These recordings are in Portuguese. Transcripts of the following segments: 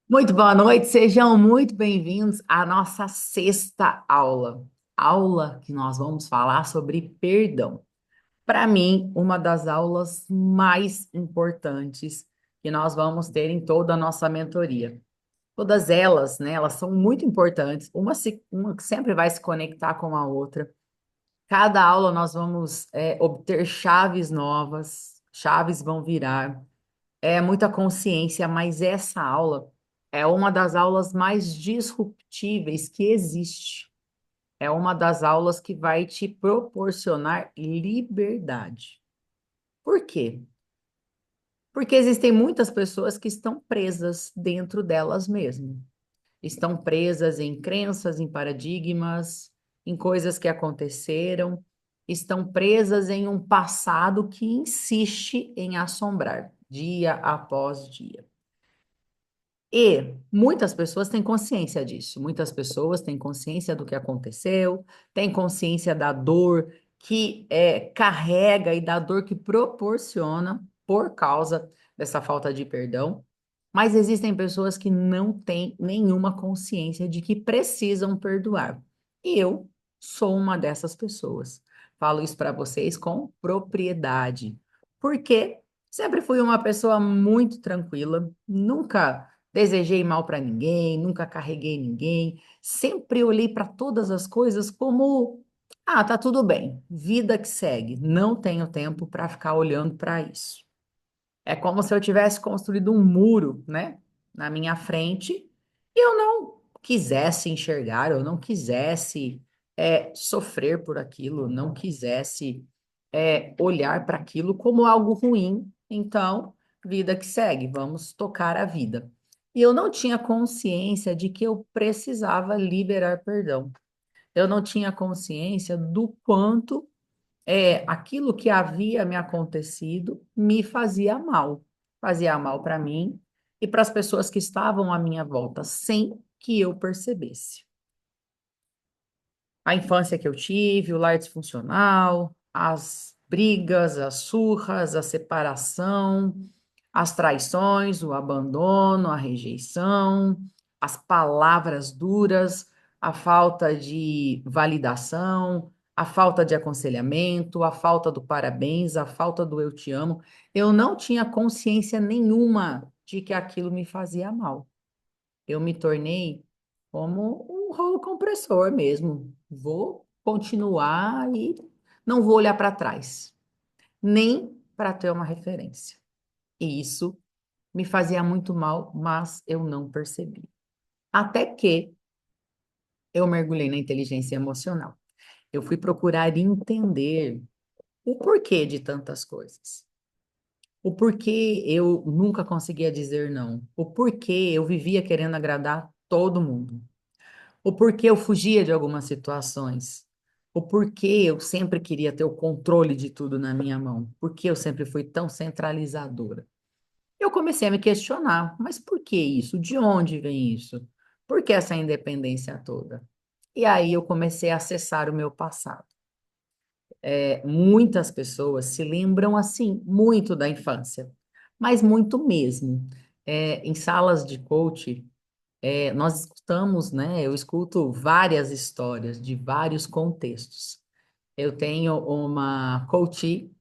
Muito boa noite, sejam muito bem-vindos à nossa sexta aula. Aula que nós vamos falar sobre perdão. Para mim, uma das aulas mais importantes que nós vamos ter em toda a nossa mentoria. Todas elas, né, elas são muito importantes, uma que sempre vai se conectar com a outra. Cada aula nós vamos obter chaves novas, chaves vão virar muita consciência, mas essa aula é uma das aulas mais disruptíveis que existe. É uma das aulas que vai te proporcionar liberdade. Por quê? Porque existem muitas pessoas que estão presas dentro delas mesmas. Estão presas em crenças, em paradigmas, em coisas que aconteceram, estão presas em um passado que insiste em assombrar dia após dia. E muitas pessoas têm consciência disso, muitas pessoas têm consciência do que aconteceu, têm consciência da dor que carrega e da dor que proporciona por causa dessa falta de perdão, mas existem pessoas que não têm nenhuma consciência de que precisam perdoar. E eu sou uma dessas pessoas. Falo isso para vocês com propriedade, porque sempre fui uma pessoa muito tranquila, nunca desejei mal para ninguém, nunca carreguei ninguém, sempre olhei para todas as coisas como, tá tudo bem, vida que segue, não tenho tempo para ficar olhando para isso. É como se eu tivesse construído um muro, né, na minha frente, e eu não quisesse enxergar, eu não quisesse sofrer por aquilo, não quisesse olhar para aquilo como algo ruim. Então, vida que segue, vamos tocar a vida. E eu não tinha consciência de que eu precisava liberar perdão. Eu não tinha consciência do quanto aquilo que havia me acontecido me fazia mal para mim e para as pessoas que estavam à minha volta, sem que eu percebesse. A infância que eu tive, o lar disfuncional, as brigas, as surras, a separação, as traições, o abandono, a rejeição, as palavras duras, a falta de validação, a falta de aconselhamento, a falta do parabéns, a falta do eu te amo. Eu não tinha consciência nenhuma de que aquilo me fazia mal. Eu me tornei como um rolo compressor mesmo. Vou continuar e não vou olhar para trás, nem para ter uma referência. E isso me fazia muito mal, mas eu não percebi. Até que eu mergulhei na inteligência emocional. Eu fui procurar entender o porquê de tantas coisas. O porquê eu nunca conseguia dizer não. O porquê eu vivia querendo agradar todo mundo. O porquê eu fugia de algumas situações. O porquê eu sempre queria ter o controle de tudo na minha mão. Porque eu sempre fui tão centralizadora. Eu comecei a me questionar, mas por que isso? De onde vem isso? Por que essa independência toda? E aí eu comecei a acessar o meu passado. Muitas pessoas se lembram assim muito da infância, mas muito mesmo. Em salas de coach, nós escutamos, né? Eu escuto várias histórias de vários contextos. Eu tenho uma coach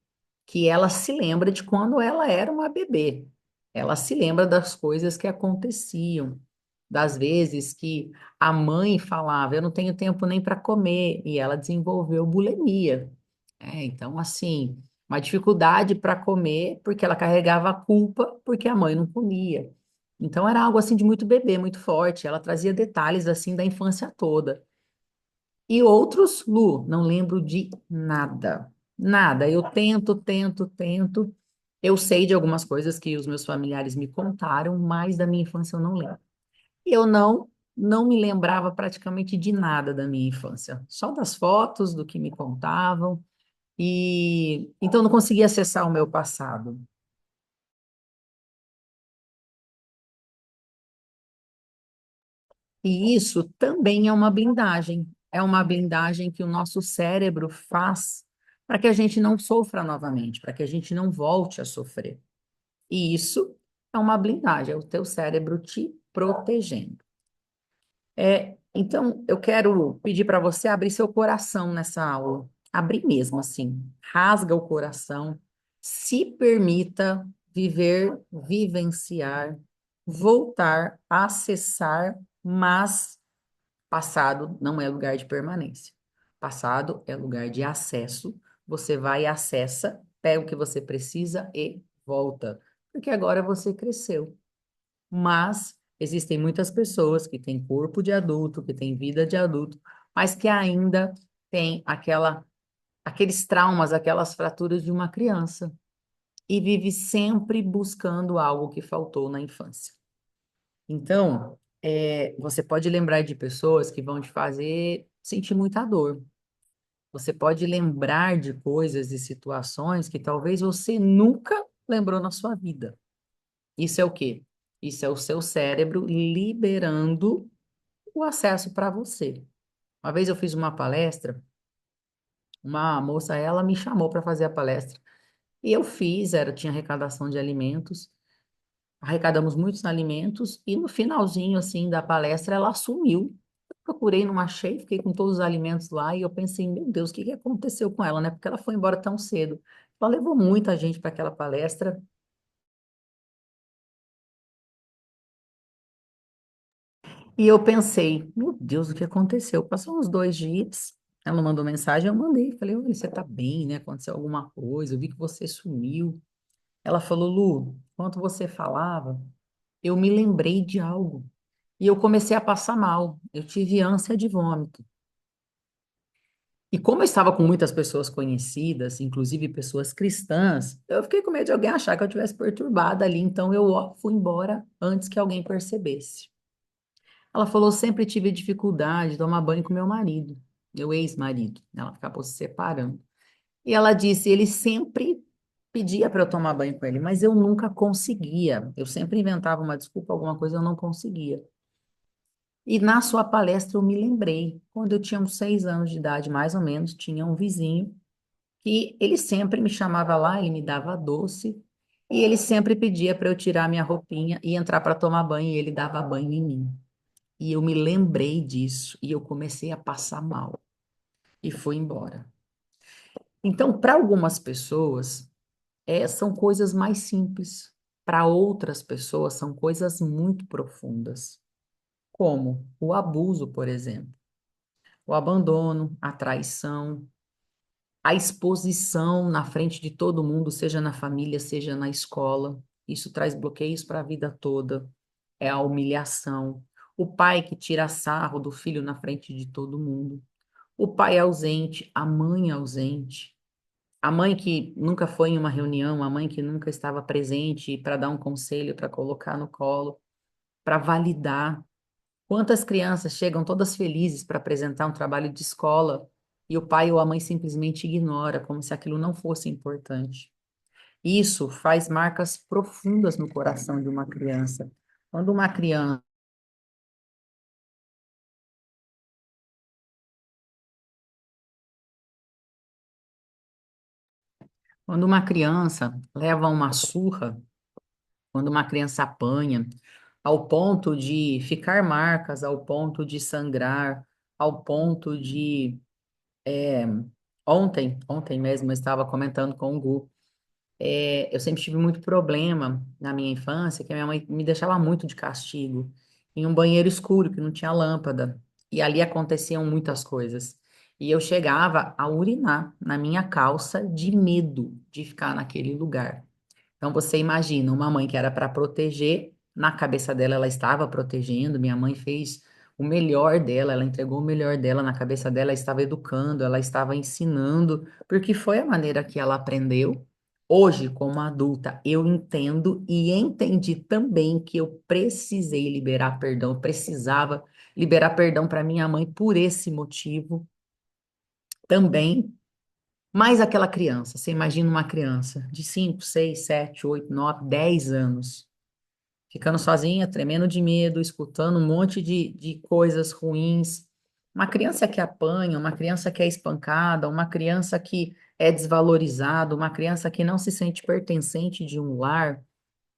que ela se lembra de quando ela era uma bebê. Ela se lembra das coisas que aconteciam, das vezes que a mãe falava, eu não tenho tempo nem para comer, e ela desenvolveu bulimia. Então, assim, uma dificuldade para comer, porque ela carregava a culpa porque a mãe não comia. Então, era algo assim de muito bebê, muito forte. Ela trazia detalhes assim da infância toda. E outros, Lu, não lembro de nada. Nada. Eu tento. Eu sei de algumas coisas que os meus familiares me contaram, mas da minha infância eu não lembro. Eu não me lembrava praticamente de nada da minha infância, só das fotos, do que me contavam, e então não conseguia acessar o meu passado. E isso também é uma blindagem que o nosso cérebro faz para que a gente não sofra novamente, para que a gente não volte a sofrer. E isso é uma blindagem, é o teu cérebro te protegendo. Então, eu quero pedir para você abrir seu coração nessa aula. Abrir mesmo, assim. Rasga o coração. Se permita viver, vivenciar, voltar, acessar, mas passado não é lugar de permanência. Passado é lugar de acesso. Você vai e acessa, pega o que você precisa e volta. Porque agora você cresceu. Mas existem muitas pessoas que têm corpo de adulto, que têm vida de adulto, mas que ainda têm aqueles traumas, aquelas fraturas de uma criança e vive sempre buscando algo que faltou na infância. Então, você pode lembrar de pessoas que vão te fazer sentir muita dor. Você pode lembrar de coisas e situações que talvez você nunca lembrou na sua vida. Isso é o quê? Isso é o seu cérebro liberando o acesso para você. Uma vez eu fiz uma palestra, uma moça, ela me chamou para fazer a palestra. E eu fiz, tinha arrecadação de alimentos, arrecadamos muitos alimentos, e no finalzinho, assim, da palestra, ela sumiu. Eu procurei, não achei, fiquei com todos os alimentos lá, e eu pensei, meu Deus, o que que aconteceu com ela, né? Porque ela foi embora tão cedo. Ela levou muita gente para aquela palestra. E eu pensei, meu Deus, o que aconteceu? Passou uns 2 dias, ela mandou mensagem, eu mandei. Falei, olha, você tá bem, né? Aconteceu alguma coisa, eu vi que você sumiu. Ela falou, Lu, enquanto você falava, eu me lembrei de algo. E eu comecei a passar mal. Eu tive ânsia de vômito. E como eu estava com muitas pessoas conhecidas, inclusive pessoas cristãs, eu fiquei com medo de alguém achar que eu tivesse perturbada ali. Então eu fui embora antes que alguém percebesse. Ela falou, sempre tive dificuldade de tomar banho com meu marido, meu ex-marido. Ela acabou se separando. E ela disse, ele sempre pedia para eu tomar banho com ele, mas eu nunca conseguia. Eu sempre inventava uma desculpa, alguma coisa, eu não conseguia. E na sua palestra eu me lembrei, quando eu tinha uns 6 anos de idade, mais ou menos, tinha um vizinho que ele sempre me chamava lá, ele me dava doce, e ele sempre pedia para eu tirar minha roupinha e entrar para tomar banho, e ele dava banho em mim. E eu me lembrei disso e eu comecei a passar mal e fui embora. Então, para algumas pessoas, são coisas mais simples. Para outras pessoas, são coisas muito profundas, como o abuso, por exemplo, o abandono, a traição, a exposição na frente de todo mundo, seja na família, seja na escola. Isso traz bloqueios para a vida toda. É a humilhação. O pai que tira sarro do filho na frente de todo mundo. O pai ausente, a mãe ausente, a mãe que nunca foi em uma reunião, a mãe que nunca estava presente para dar um conselho, para colocar no colo, para validar. Quantas crianças chegam todas felizes para apresentar um trabalho de escola e o pai ou a mãe simplesmente ignora, como se aquilo não fosse importante. Isso faz marcas profundas no coração de uma criança. Quando uma criança, quando uma criança leva uma surra, quando uma criança apanha, ao ponto de ficar marcas, ao ponto de sangrar, ao ponto de. Ontem mesmo eu estava comentando com o Gu. Eu sempre tive muito problema na minha infância, que a minha mãe me deixava muito de castigo em um banheiro escuro que não tinha lâmpada. E ali aconteciam muitas coisas. E eu chegava a urinar na minha calça de medo de ficar naquele lugar. Então você imagina uma mãe que era para proteger, na cabeça dela ela estava protegendo, minha mãe fez o melhor dela, ela entregou o melhor dela, na cabeça dela ela estava educando, ela estava ensinando, porque foi a maneira que ela aprendeu. Hoje, como adulta, eu entendo e entendi também que eu precisei liberar perdão, eu precisava liberar perdão para minha mãe por esse motivo também. Mas aquela criança, você imagina uma criança de 5, 6, 7, 8, 9, 10 anos, ficando sozinha, tremendo de medo, escutando um monte de coisas ruins. Uma criança que apanha, uma criança que é espancada, uma criança que é desvalorizada, uma criança que não se sente pertencente de um lar,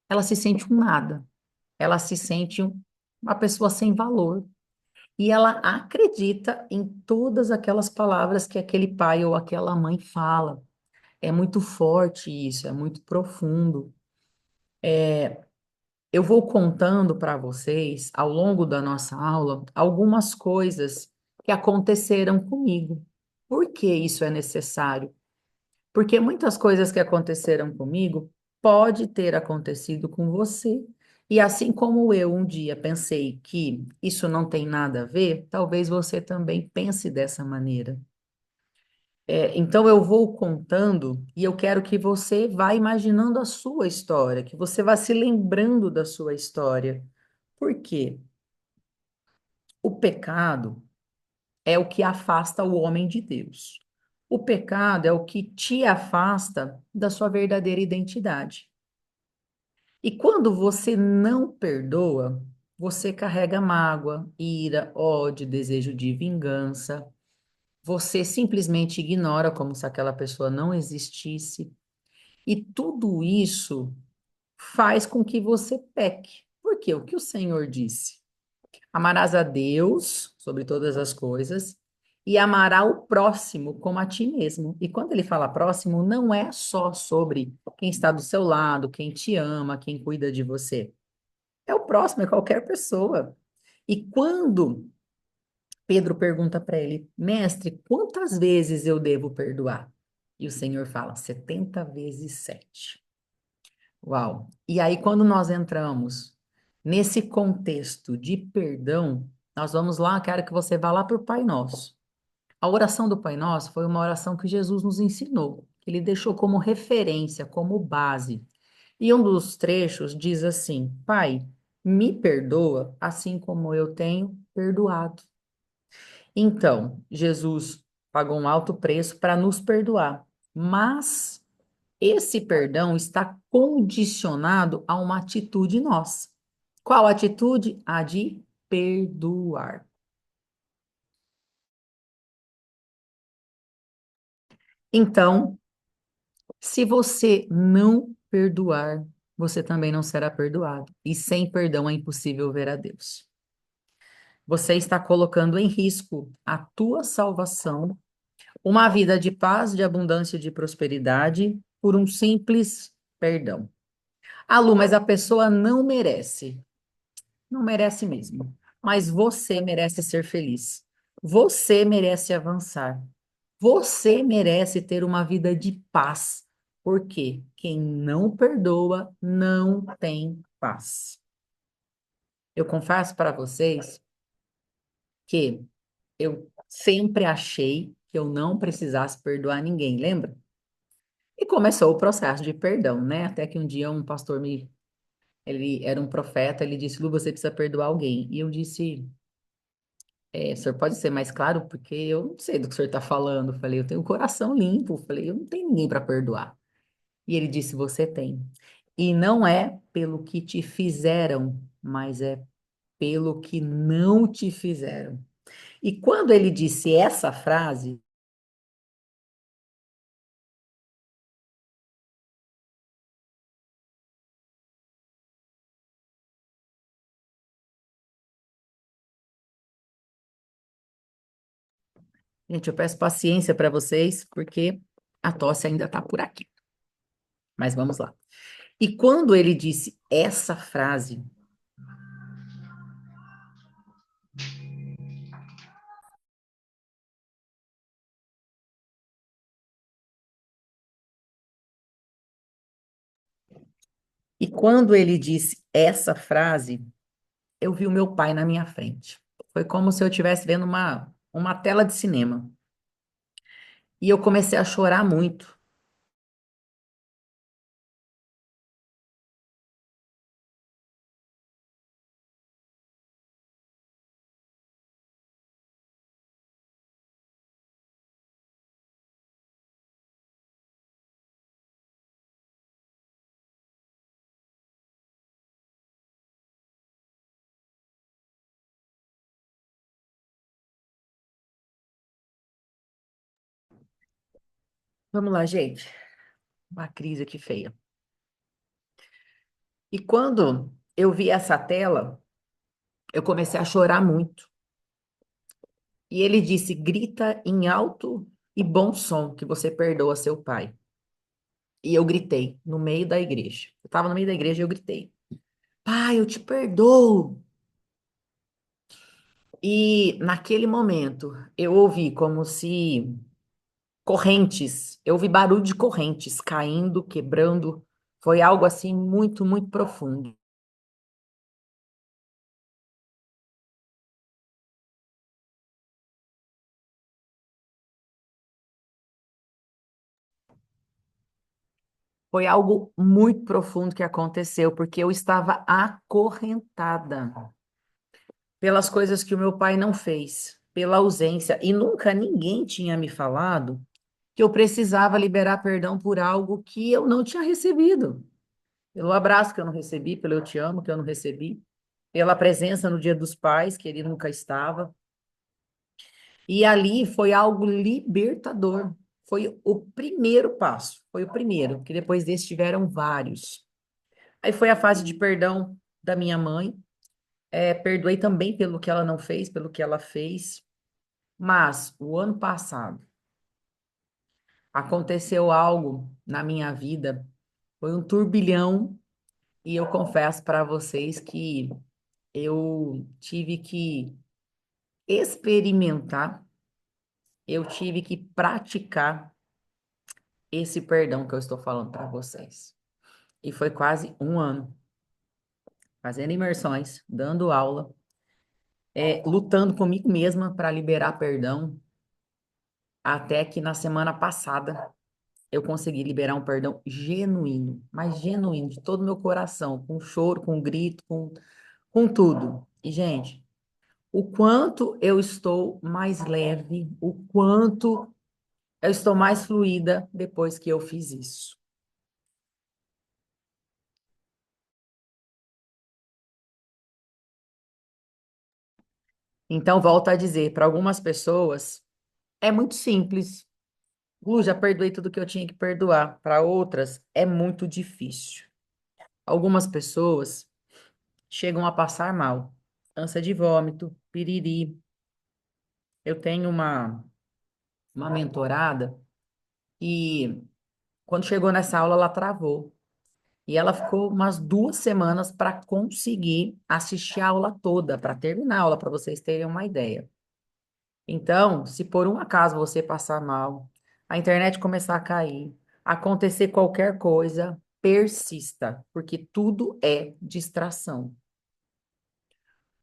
ela se sente um nada. Ela se sente um. uma pessoa sem valor. E ela acredita em todas aquelas palavras que aquele pai ou aquela mãe fala. É muito forte isso, é muito profundo. Eu vou contando para vocês, ao longo da nossa aula, algumas coisas que aconteceram comigo. Por que isso é necessário? Porque muitas coisas que aconteceram comigo pode ter acontecido com você. E assim como eu um dia pensei que isso não tem nada a ver, talvez você também pense dessa maneira. Então eu vou contando e eu quero que você vá imaginando a sua história, que você vá se lembrando da sua história. Por quê? O pecado é o que afasta o homem de Deus. O pecado é o que te afasta da sua verdadeira identidade. E quando você não perdoa, você carrega mágoa, ira, ódio, desejo de vingança. Você simplesmente ignora como se aquela pessoa não existisse. E tudo isso faz com que você peque. Por quê? O que o Senhor disse? Amarás a Deus sobre todas as coisas e amará o próximo como a ti mesmo. E quando ele fala próximo, não é só sobre quem está do seu lado, quem te ama, quem cuida de você. É o próximo, é qualquer pessoa. E quando Pedro pergunta para ele, mestre, quantas vezes eu devo perdoar? E o Senhor fala, 70 vezes 7. Uau! E aí, quando nós entramos nesse contexto de perdão, nós vamos lá, quero que você vá lá para o Pai Nosso. A oração do Pai Nosso foi uma oração que Jesus nos ensinou, que ele deixou como referência, como base. E um dos trechos diz assim: Pai, me perdoa assim como eu tenho perdoado. Então, Jesus pagou um alto preço para nos perdoar, mas esse perdão está condicionado a uma atitude nossa. Qual atitude? A de perdoar. Então, se você não perdoar, você também não será perdoado. E sem perdão é impossível ver a Deus. Você está colocando em risco a tua salvação, uma vida de paz, de abundância e de prosperidade por um simples perdão. Ah, Lu, mas a pessoa não merece. Não merece mesmo. Mas você merece ser feliz. Você merece avançar. Você merece ter uma vida de paz. Porque quem não perdoa não tem paz. Eu confesso para vocês que eu sempre achei que eu não precisasse perdoar ninguém, lembra? E começou o processo de perdão, né? Até que um dia um pastor ele era um profeta, ele disse, Lu, você precisa perdoar alguém. E eu disse, o senhor pode ser mais claro? Porque eu não sei do que o senhor está falando. Eu falei, eu tenho o coração limpo. Eu falei, eu não tenho ninguém para perdoar. E ele disse, você tem. E não é pelo que te fizeram, mas é pelo que não te fizeram. E quando ele disse essa frase, gente, eu peço paciência para vocês, porque a tosse ainda está por aqui. Mas vamos lá. E quando ele disse essa frase, e quando ele disse essa frase, eu vi o meu pai na minha frente. Foi como se eu estivesse vendo uma tela de cinema. E eu comecei a chorar muito. Vamos lá, gente. Uma crise aqui feia. E quando eu vi essa tela, eu comecei a chorar muito. E ele disse: grita em alto e bom som que você perdoa seu pai. E eu gritei no meio da igreja. Eu estava no meio da igreja e eu gritei: pai, eu te perdoo. E naquele momento eu ouvi como se correntes, eu ouvi barulho de correntes caindo, quebrando. Foi algo assim muito, muito profundo. Foi algo muito profundo que aconteceu, porque eu estava acorrentada pelas coisas que o meu pai não fez, pela ausência, e nunca ninguém tinha me falado que eu precisava liberar perdão por algo que eu não tinha recebido. Pelo abraço que eu não recebi, pelo eu te amo que eu não recebi, pela presença no Dia dos Pais, que ele nunca estava. E ali foi algo libertador. Foi o primeiro passo, foi o primeiro, que depois desse tiveram vários. Aí foi a fase de perdão da minha mãe. Perdoei também pelo que ela não fez, pelo que ela fez. Mas o ano passado aconteceu algo na minha vida, foi um turbilhão, e eu confesso para vocês que eu tive que experimentar, eu tive que praticar esse perdão que eu estou falando para vocês. E foi quase um ano fazendo imersões, dando aula, lutando comigo mesma para liberar perdão, até que na semana passada eu consegui liberar um perdão genuíno, mas genuíno, de todo o meu coração, com choro, com grito, com tudo. E, gente, o quanto eu estou mais leve, o quanto eu estou mais fluida depois que eu fiz isso. Então, volto a dizer, para algumas pessoas é muito simples. Já perdoei tudo que eu tinha que perdoar. Para outras, é muito difícil. Algumas pessoas chegam a passar mal. Ânsia de vômito, piriri. Eu tenho uma mentorada e quando chegou nessa aula, ela travou. E ela ficou umas 2 semanas para conseguir assistir a aula toda, para terminar a aula, para vocês terem uma ideia. Então, se por um acaso você passar mal, a internet começar a cair, acontecer qualquer coisa, persista, porque tudo é distração.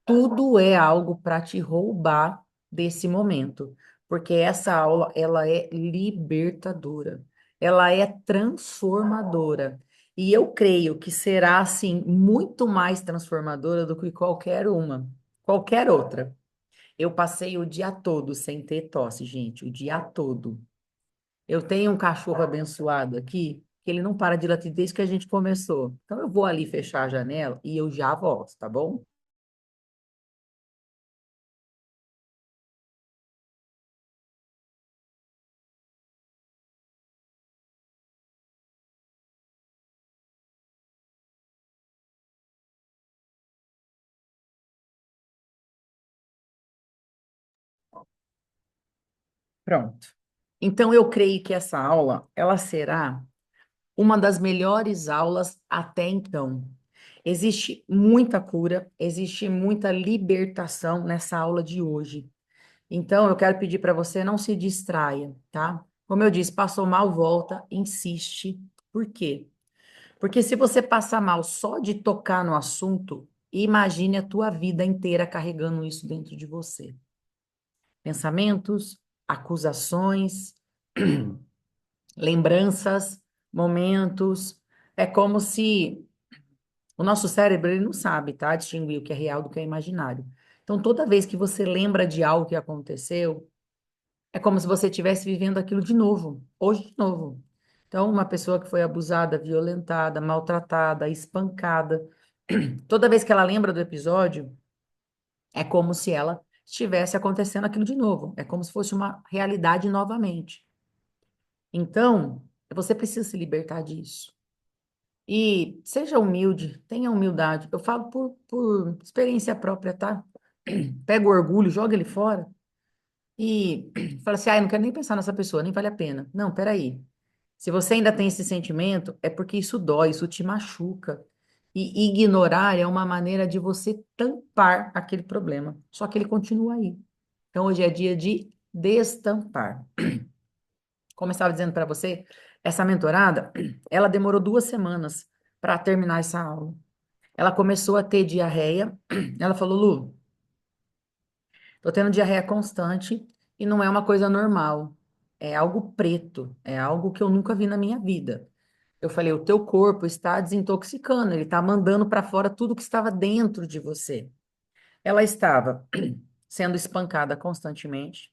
Tudo é algo para te roubar desse momento, porque essa aula, ela é libertadora, ela é transformadora. E eu creio que será, assim, muito mais transformadora do que qualquer outra. Eu passei o dia todo sem ter tosse, gente, o dia todo. Eu tenho um cachorro abençoado aqui, que ele não para de latir desde que a gente começou. Então eu vou ali fechar a janela e eu já volto, tá bom? Pronto. Então eu creio que essa aula, ela será uma das melhores aulas até então. Existe muita cura, existe muita libertação nessa aula de hoje. Então, eu quero pedir para você não se distraia, tá? Como eu disse, passou mal, volta, insiste. Por quê? Porque se você passar mal só de tocar no assunto, imagine a tua vida inteira carregando isso dentro de você. Pensamentos, acusações, lembranças, momentos. É como se o nosso cérebro ele não sabe, tá? Distinguir o que é real do que é imaginário. Então, toda vez que você lembra de algo que aconteceu, é como se você estivesse vivendo aquilo de novo, hoje de novo. Então, uma pessoa que foi abusada, violentada, maltratada, espancada, toda vez que ela lembra do episódio, é como se ela estivesse acontecendo aquilo de novo. É como se fosse uma realidade novamente. Então, você precisa se libertar disso. E seja humilde, tenha humildade. Eu falo por experiência própria, tá? Pega o orgulho, joga ele fora e fala assim: ah, eu não quero nem pensar nessa pessoa, nem vale a pena. Não, peraí. Se você ainda tem esse sentimento, é porque isso dói, isso te machuca. E ignorar é uma maneira de você tampar aquele problema. Só que ele continua aí. Então, hoje é dia de destampar. Como eu estava dizendo para você, essa mentorada, ela demorou 2 semanas para terminar essa aula. Ela começou a ter diarreia. Ela falou, Lu, tô tendo diarreia constante e não é uma coisa normal. É algo preto, é algo que eu nunca vi na minha vida. Eu falei, o teu corpo está desintoxicando, ele está mandando para fora tudo que estava dentro de você. Ela estava sendo espancada constantemente.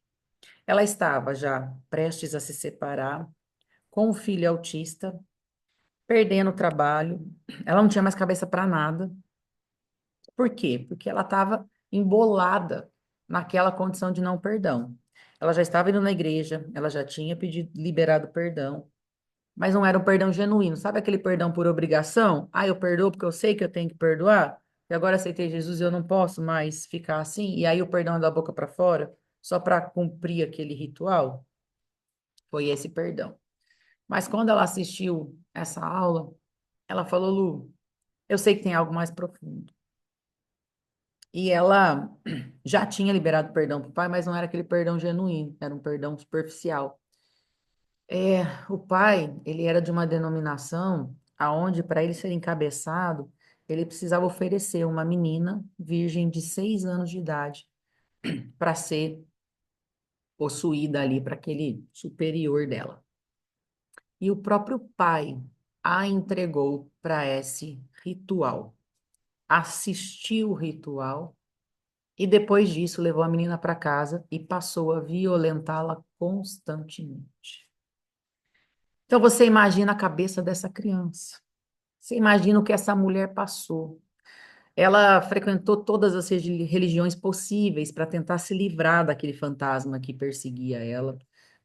Ela estava já prestes a se separar, com um filho autista, perdendo o trabalho. Ela não tinha mais cabeça para nada. Por quê? Porque ela estava embolada naquela condição de não perdão. Ela já estava indo na igreja, ela já tinha pedido, liberado perdão, mas não era um perdão genuíno. Sabe aquele perdão por obrigação? Ah, eu perdoo porque eu sei que eu tenho que perdoar, e agora aceitei Jesus e eu não posso mais ficar assim, e aí o perdão é da boca para fora, só para cumprir aquele ritual. Foi esse perdão. Mas quando ela assistiu essa aula, ela falou, Lu, eu sei que tem algo mais profundo. E ela já tinha liberado perdão para o pai, mas não era aquele perdão genuíno, era um perdão superficial. É, o pai, ele era de uma denominação aonde, para ele ser encabeçado, ele precisava oferecer uma menina virgem de 6 anos de idade para ser possuída ali para aquele superior dela. E o próprio pai a entregou para esse ritual, assistiu o ritual e depois disso levou a menina para casa e passou a violentá-la constantemente. Então você imagina a cabeça dessa criança. Você imagina o que essa mulher passou. Ela frequentou todas as religiões possíveis para tentar se livrar daquele fantasma que perseguia ela,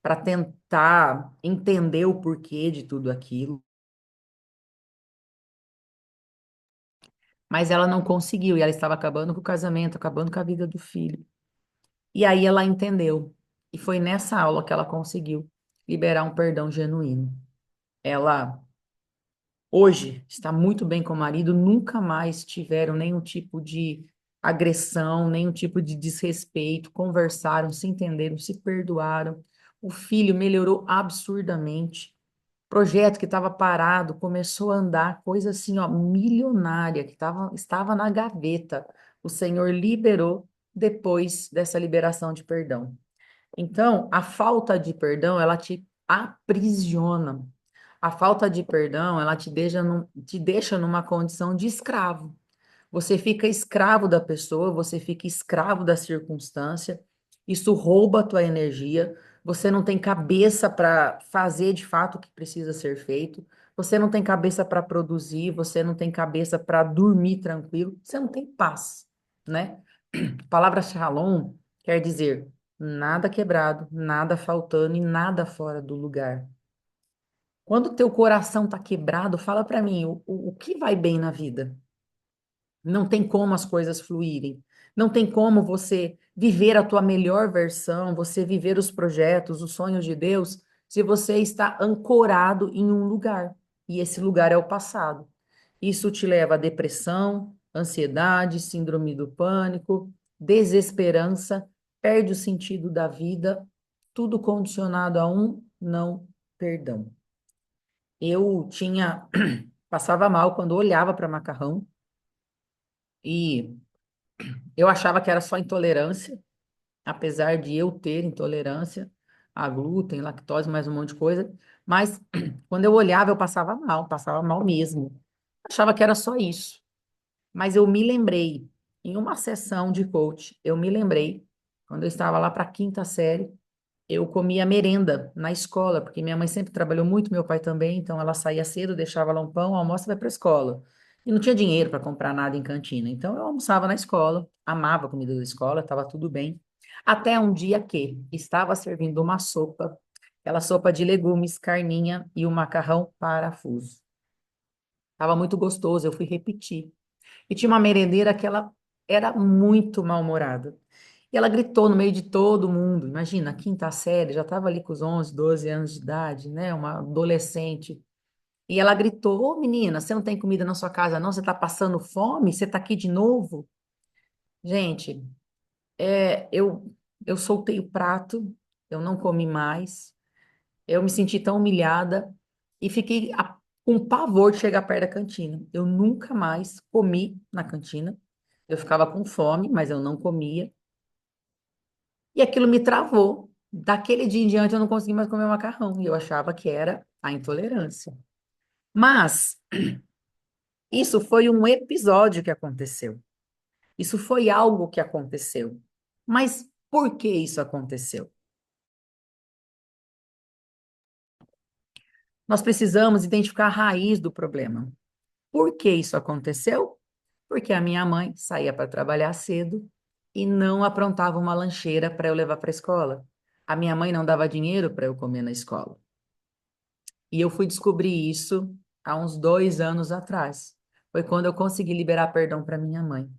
para tentar entender o porquê de tudo aquilo. Mas ela não conseguiu e ela estava acabando com o casamento, acabando com a vida do filho. E aí ela entendeu. E foi nessa aula que ela conseguiu liberar um perdão genuíno. Ela hoje está muito bem com o marido, nunca mais tiveram nenhum tipo de agressão, nenhum tipo de desrespeito, conversaram, se entenderam, se perdoaram. O filho melhorou absurdamente. Projeto que estava parado começou a andar, coisa assim, ó, milionária, que estava na gaveta. O Senhor liberou depois dessa liberação de perdão. Então, a falta de perdão, ela te aprisiona. A falta de perdão, ela te deixa numa condição de escravo. Você fica escravo da pessoa, você fica escravo da circunstância, isso rouba a tua energia, você não tem cabeça para fazer de fato o que precisa ser feito, você não tem cabeça para produzir, você não tem cabeça para dormir tranquilo, você não tem paz, né? A palavra shalom quer dizer nada quebrado, nada faltando e nada fora do lugar. Quando o teu coração está quebrado, fala para mim, o que vai bem na vida? Não tem como as coisas fluírem. Não tem como você viver a tua melhor versão, você viver os projetos, os sonhos de Deus, se você está ancorado em um lugar. E esse lugar é o passado. Isso te leva a depressão, ansiedade, síndrome do pânico, desesperança, perde o sentido da vida, tudo condicionado a um não perdão. Eu tinha passava mal quando olhava para macarrão e eu achava que era só intolerância, apesar de eu ter intolerância a glúten, lactose, mais um monte de coisa. Mas quando eu olhava, eu passava mal mesmo. Achava que era só isso. Mas eu me lembrei, em uma sessão de coach, eu me lembrei, quando eu estava lá para a quinta série, eu comia merenda na escola, porque minha mãe sempre trabalhou muito, meu pai também, então ela saía cedo, deixava lá um pão, almoça e vai para a escola. E não tinha dinheiro para comprar nada em cantina, então eu almoçava na escola, amava a comida da escola, estava tudo bem. Até um dia que estava servindo uma sopa, aquela sopa de legumes, carninha e o macarrão parafuso. Tava muito gostoso, eu fui repetir. E tinha uma merendeira que ela era muito mal-humorada. E ela gritou no meio de todo mundo. Imagina, a quinta série, já estava ali com os 11, 12 anos de idade, né? Uma adolescente. E ela gritou: Ô menina, você não tem comida na sua casa, não? Você está passando fome? Você está aqui de novo? Gente, eu soltei o prato, eu não comi mais. Eu me senti tão humilhada e fiquei com pavor de chegar perto da cantina. Eu nunca mais comi na cantina. Eu ficava com fome, mas eu não comia. E aquilo me travou. Daquele dia em diante eu não consegui mais comer macarrão. E eu achava que era a intolerância. Mas isso foi um episódio que aconteceu. Isso foi algo que aconteceu. Mas por que isso aconteceu? Nós precisamos identificar a raiz do problema. Por que isso aconteceu? Porque a minha mãe saía para trabalhar cedo e não aprontava uma lancheira para eu levar para a escola. A minha mãe não dava dinheiro para eu comer na escola. E eu fui descobrir isso há uns 2 anos atrás. Foi quando eu consegui liberar perdão para minha mãe.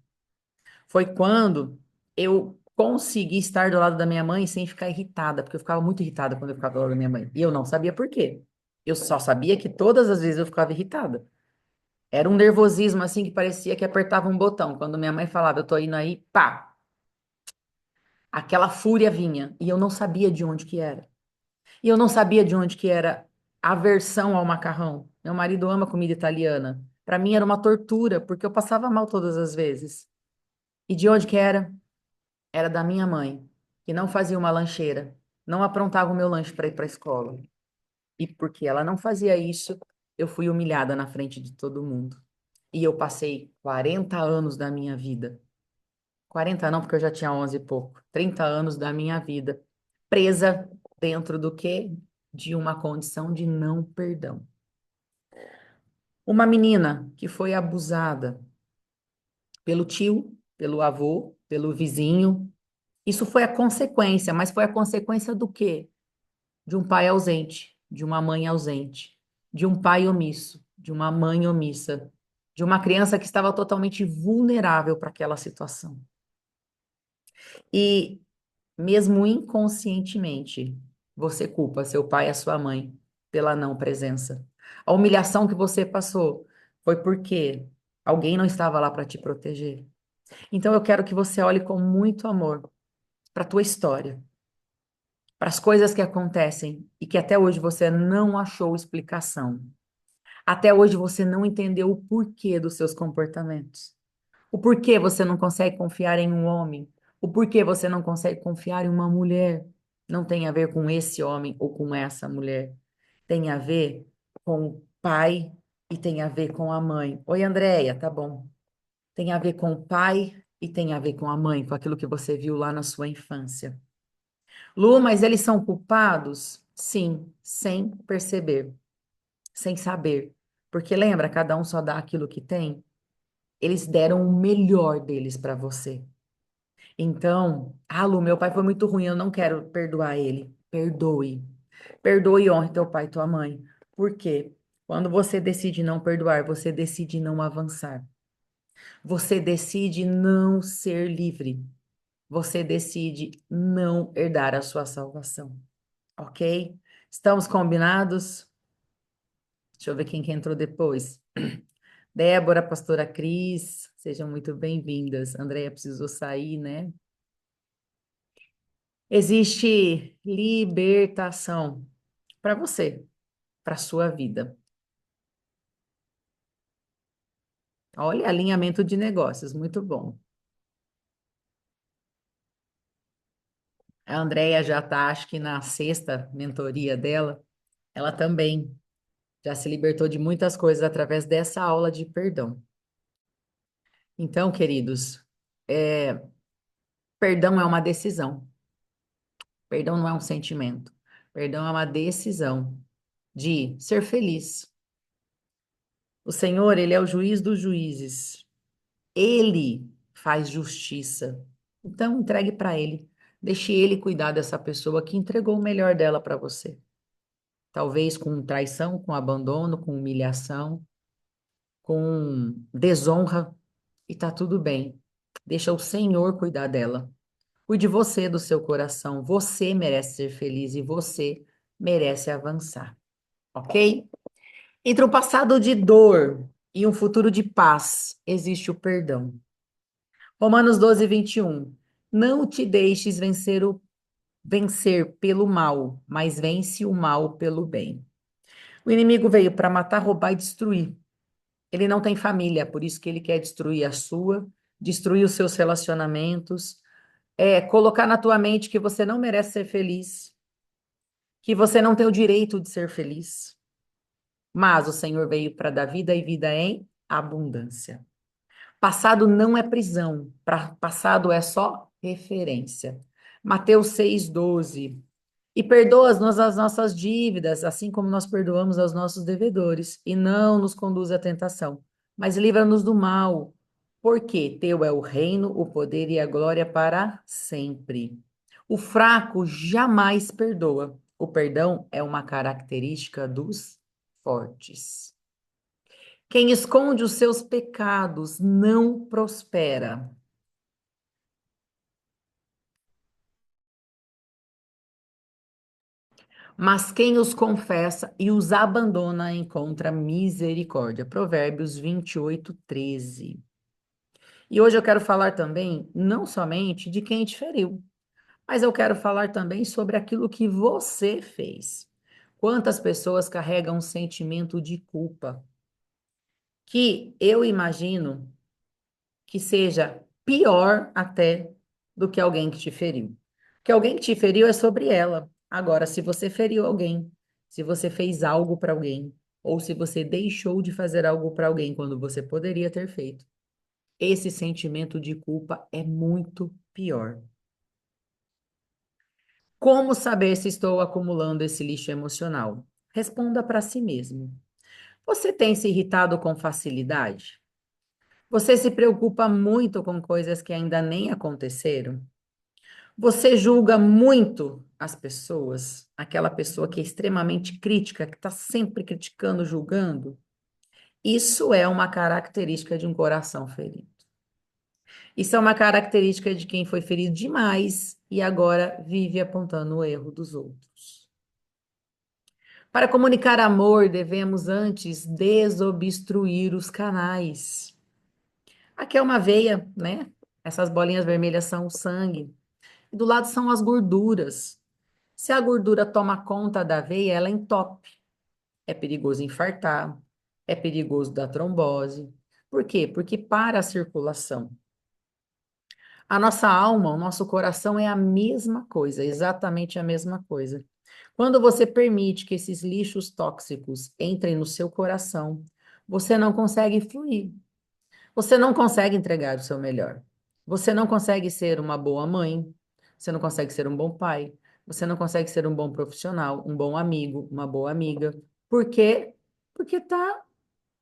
Foi quando eu consegui estar do lado da minha mãe sem ficar irritada, porque eu ficava muito irritada quando eu ficava do lado da minha mãe. E eu não sabia por quê. Eu só sabia que todas as vezes eu ficava irritada. Era um nervosismo assim que parecia que apertava um botão. Quando minha mãe falava, eu tô indo aí, pá, aquela fúria vinha. E eu não sabia de onde que era. E eu não sabia de onde que era a aversão ao macarrão. Meu marido ama comida italiana. Para mim era uma tortura, porque eu passava mal todas as vezes. E de onde que era? Era da minha mãe, que não fazia uma lancheira, não aprontava o meu lanche para ir para a escola. E porque ela não fazia isso, eu fui humilhada na frente de todo mundo. E eu passei 40 anos da minha vida, 40 não, porque eu já tinha 11 e pouco, 30 anos da minha vida, presa dentro do quê? De uma condição de não perdão. Uma menina que foi abusada pelo tio, pelo avô, pelo vizinho. Isso foi a consequência, mas foi a consequência do quê? De um pai ausente, de uma mãe ausente, de um pai omisso, de uma mãe omissa, de uma criança que estava totalmente vulnerável para aquela situação. E mesmo inconscientemente, você culpa seu pai e a sua mãe pela não presença. A humilhação que você passou foi porque alguém não estava lá para te proteger. Então eu quero que você olhe com muito amor para a tua história, para as coisas que acontecem e que até hoje você não achou explicação. Até hoje você não entendeu o porquê dos seus comportamentos. O porquê você não consegue confiar em um homem. O porquê você não consegue confiar em uma mulher. Não tem a ver com esse homem ou com essa mulher. Tem a ver com o pai e tem a ver com a mãe. Oi, Andréia, tá bom. Tem a ver com o pai e tem a ver com a mãe, com aquilo que você viu lá na sua infância. Lu, mas eles são culpados? Sim, sem perceber, sem saber. Porque lembra, cada um só dá aquilo que tem. Eles deram o melhor deles para você. Então, Lu, meu pai foi muito ruim, eu não quero perdoar ele. Perdoe. Perdoe e honre teu pai e tua mãe. Por quê? Quando você decide não perdoar, você decide não avançar. Você decide não ser livre. Você decide não herdar a sua salvação. Ok? Estamos combinados? Deixa eu ver quem que entrou depois. Débora, pastora Cris, sejam muito bem-vindas. Andréia precisou sair, né? Existe libertação para você, para sua vida. Olha, alinhamento de negócios, muito bom. A Andréia já está, acho que na sexta mentoria dela, ela também já se libertou de muitas coisas através dessa aula de perdão. Então, queridos, perdão é uma decisão. Perdão não é um sentimento. Perdão é uma decisão de ser feliz. O Senhor, ele é o juiz dos juízes. Ele faz justiça. Então, entregue para ele. Deixe ele cuidar dessa pessoa que entregou o melhor dela para você. Talvez com traição, com abandono, com humilhação. com desonra e tá tudo bem. Deixa o Senhor cuidar dela. Cuide você do seu coração. Você merece ser feliz e você merece avançar, ok? Entre um passado de dor e um futuro de paz, existe o perdão. Romanos 12, 21. Não te deixes vencer pelo mal, mas vence o mal pelo bem. O inimigo veio para matar, roubar e destruir. Ele não tem família, por isso que ele quer destruir a sua, destruir os seus relacionamentos, colocar na tua mente que você não merece ser feliz, que você não tem o direito de ser feliz. Mas o Senhor veio para dar vida e vida em abundância. Passado não é prisão, passado é só referência. Mateus 6,12. E perdoa-nos as nossas dívidas, assim como nós perdoamos aos nossos devedores, e não nos conduz à tentação, mas livra-nos do mal, porque teu é o reino, o poder e a glória para sempre. O fraco jamais perdoa. O perdão é uma característica dos fortes. Quem esconde os seus pecados não prospera, mas quem os confessa e os abandona encontra misericórdia. Provérbios 28, 13. E hoje eu quero falar também, não somente de quem te feriu, mas eu quero falar também sobre aquilo que você fez. Quantas pessoas carregam um sentimento de culpa, que eu imagino que seja pior até do que alguém que te feriu. Porque alguém que te feriu é sobre ela. Agora, se você feriu alguém, se você fez algo para alguém, ou se você deixou de fazer algo para alguém quando você poderia ter feito, esse sentimento de culpa é muito pior. Como saber se estou acumulando esse lixo emocional? Responda para si mesmo. Você tem se irritado com facilidade? Você se preocupa muito com coisas que ainda nem aconteceram? Você julga muito as pessoas, aquela pessoa que é extremamente crítica, que está sempre criticando, julgando? Isso é uma característica de um coração ferido. Isso é uma característica de quem foi ferido demais e agora vive apontando o erro dos outros. Para comunicar amor, devemos antes desobstruir os canais. Aqui é uma veia, né? Essas bolinhas vermelhas são o sangue. E do lado são as gorduras. Se a gordura toma conta da veia, ela entope. É perigoso infartar, é perigoso dar trombose. Por quê? Porque para a circulação. A nossa alma, o nosso coração é a mesma coisa, exatamente a mesma coisa. Quando você permite que esses lixos tóxicos entrem no seu coração, você não consegue fluir. Você não consegue entregar o seu melhor. Você não consegue ser uma boa mãe. Você não consegue ser um bom pai. Você não consegue ser um bom profissional, um bom amigo, uma boa amiga. Por quê? Porque está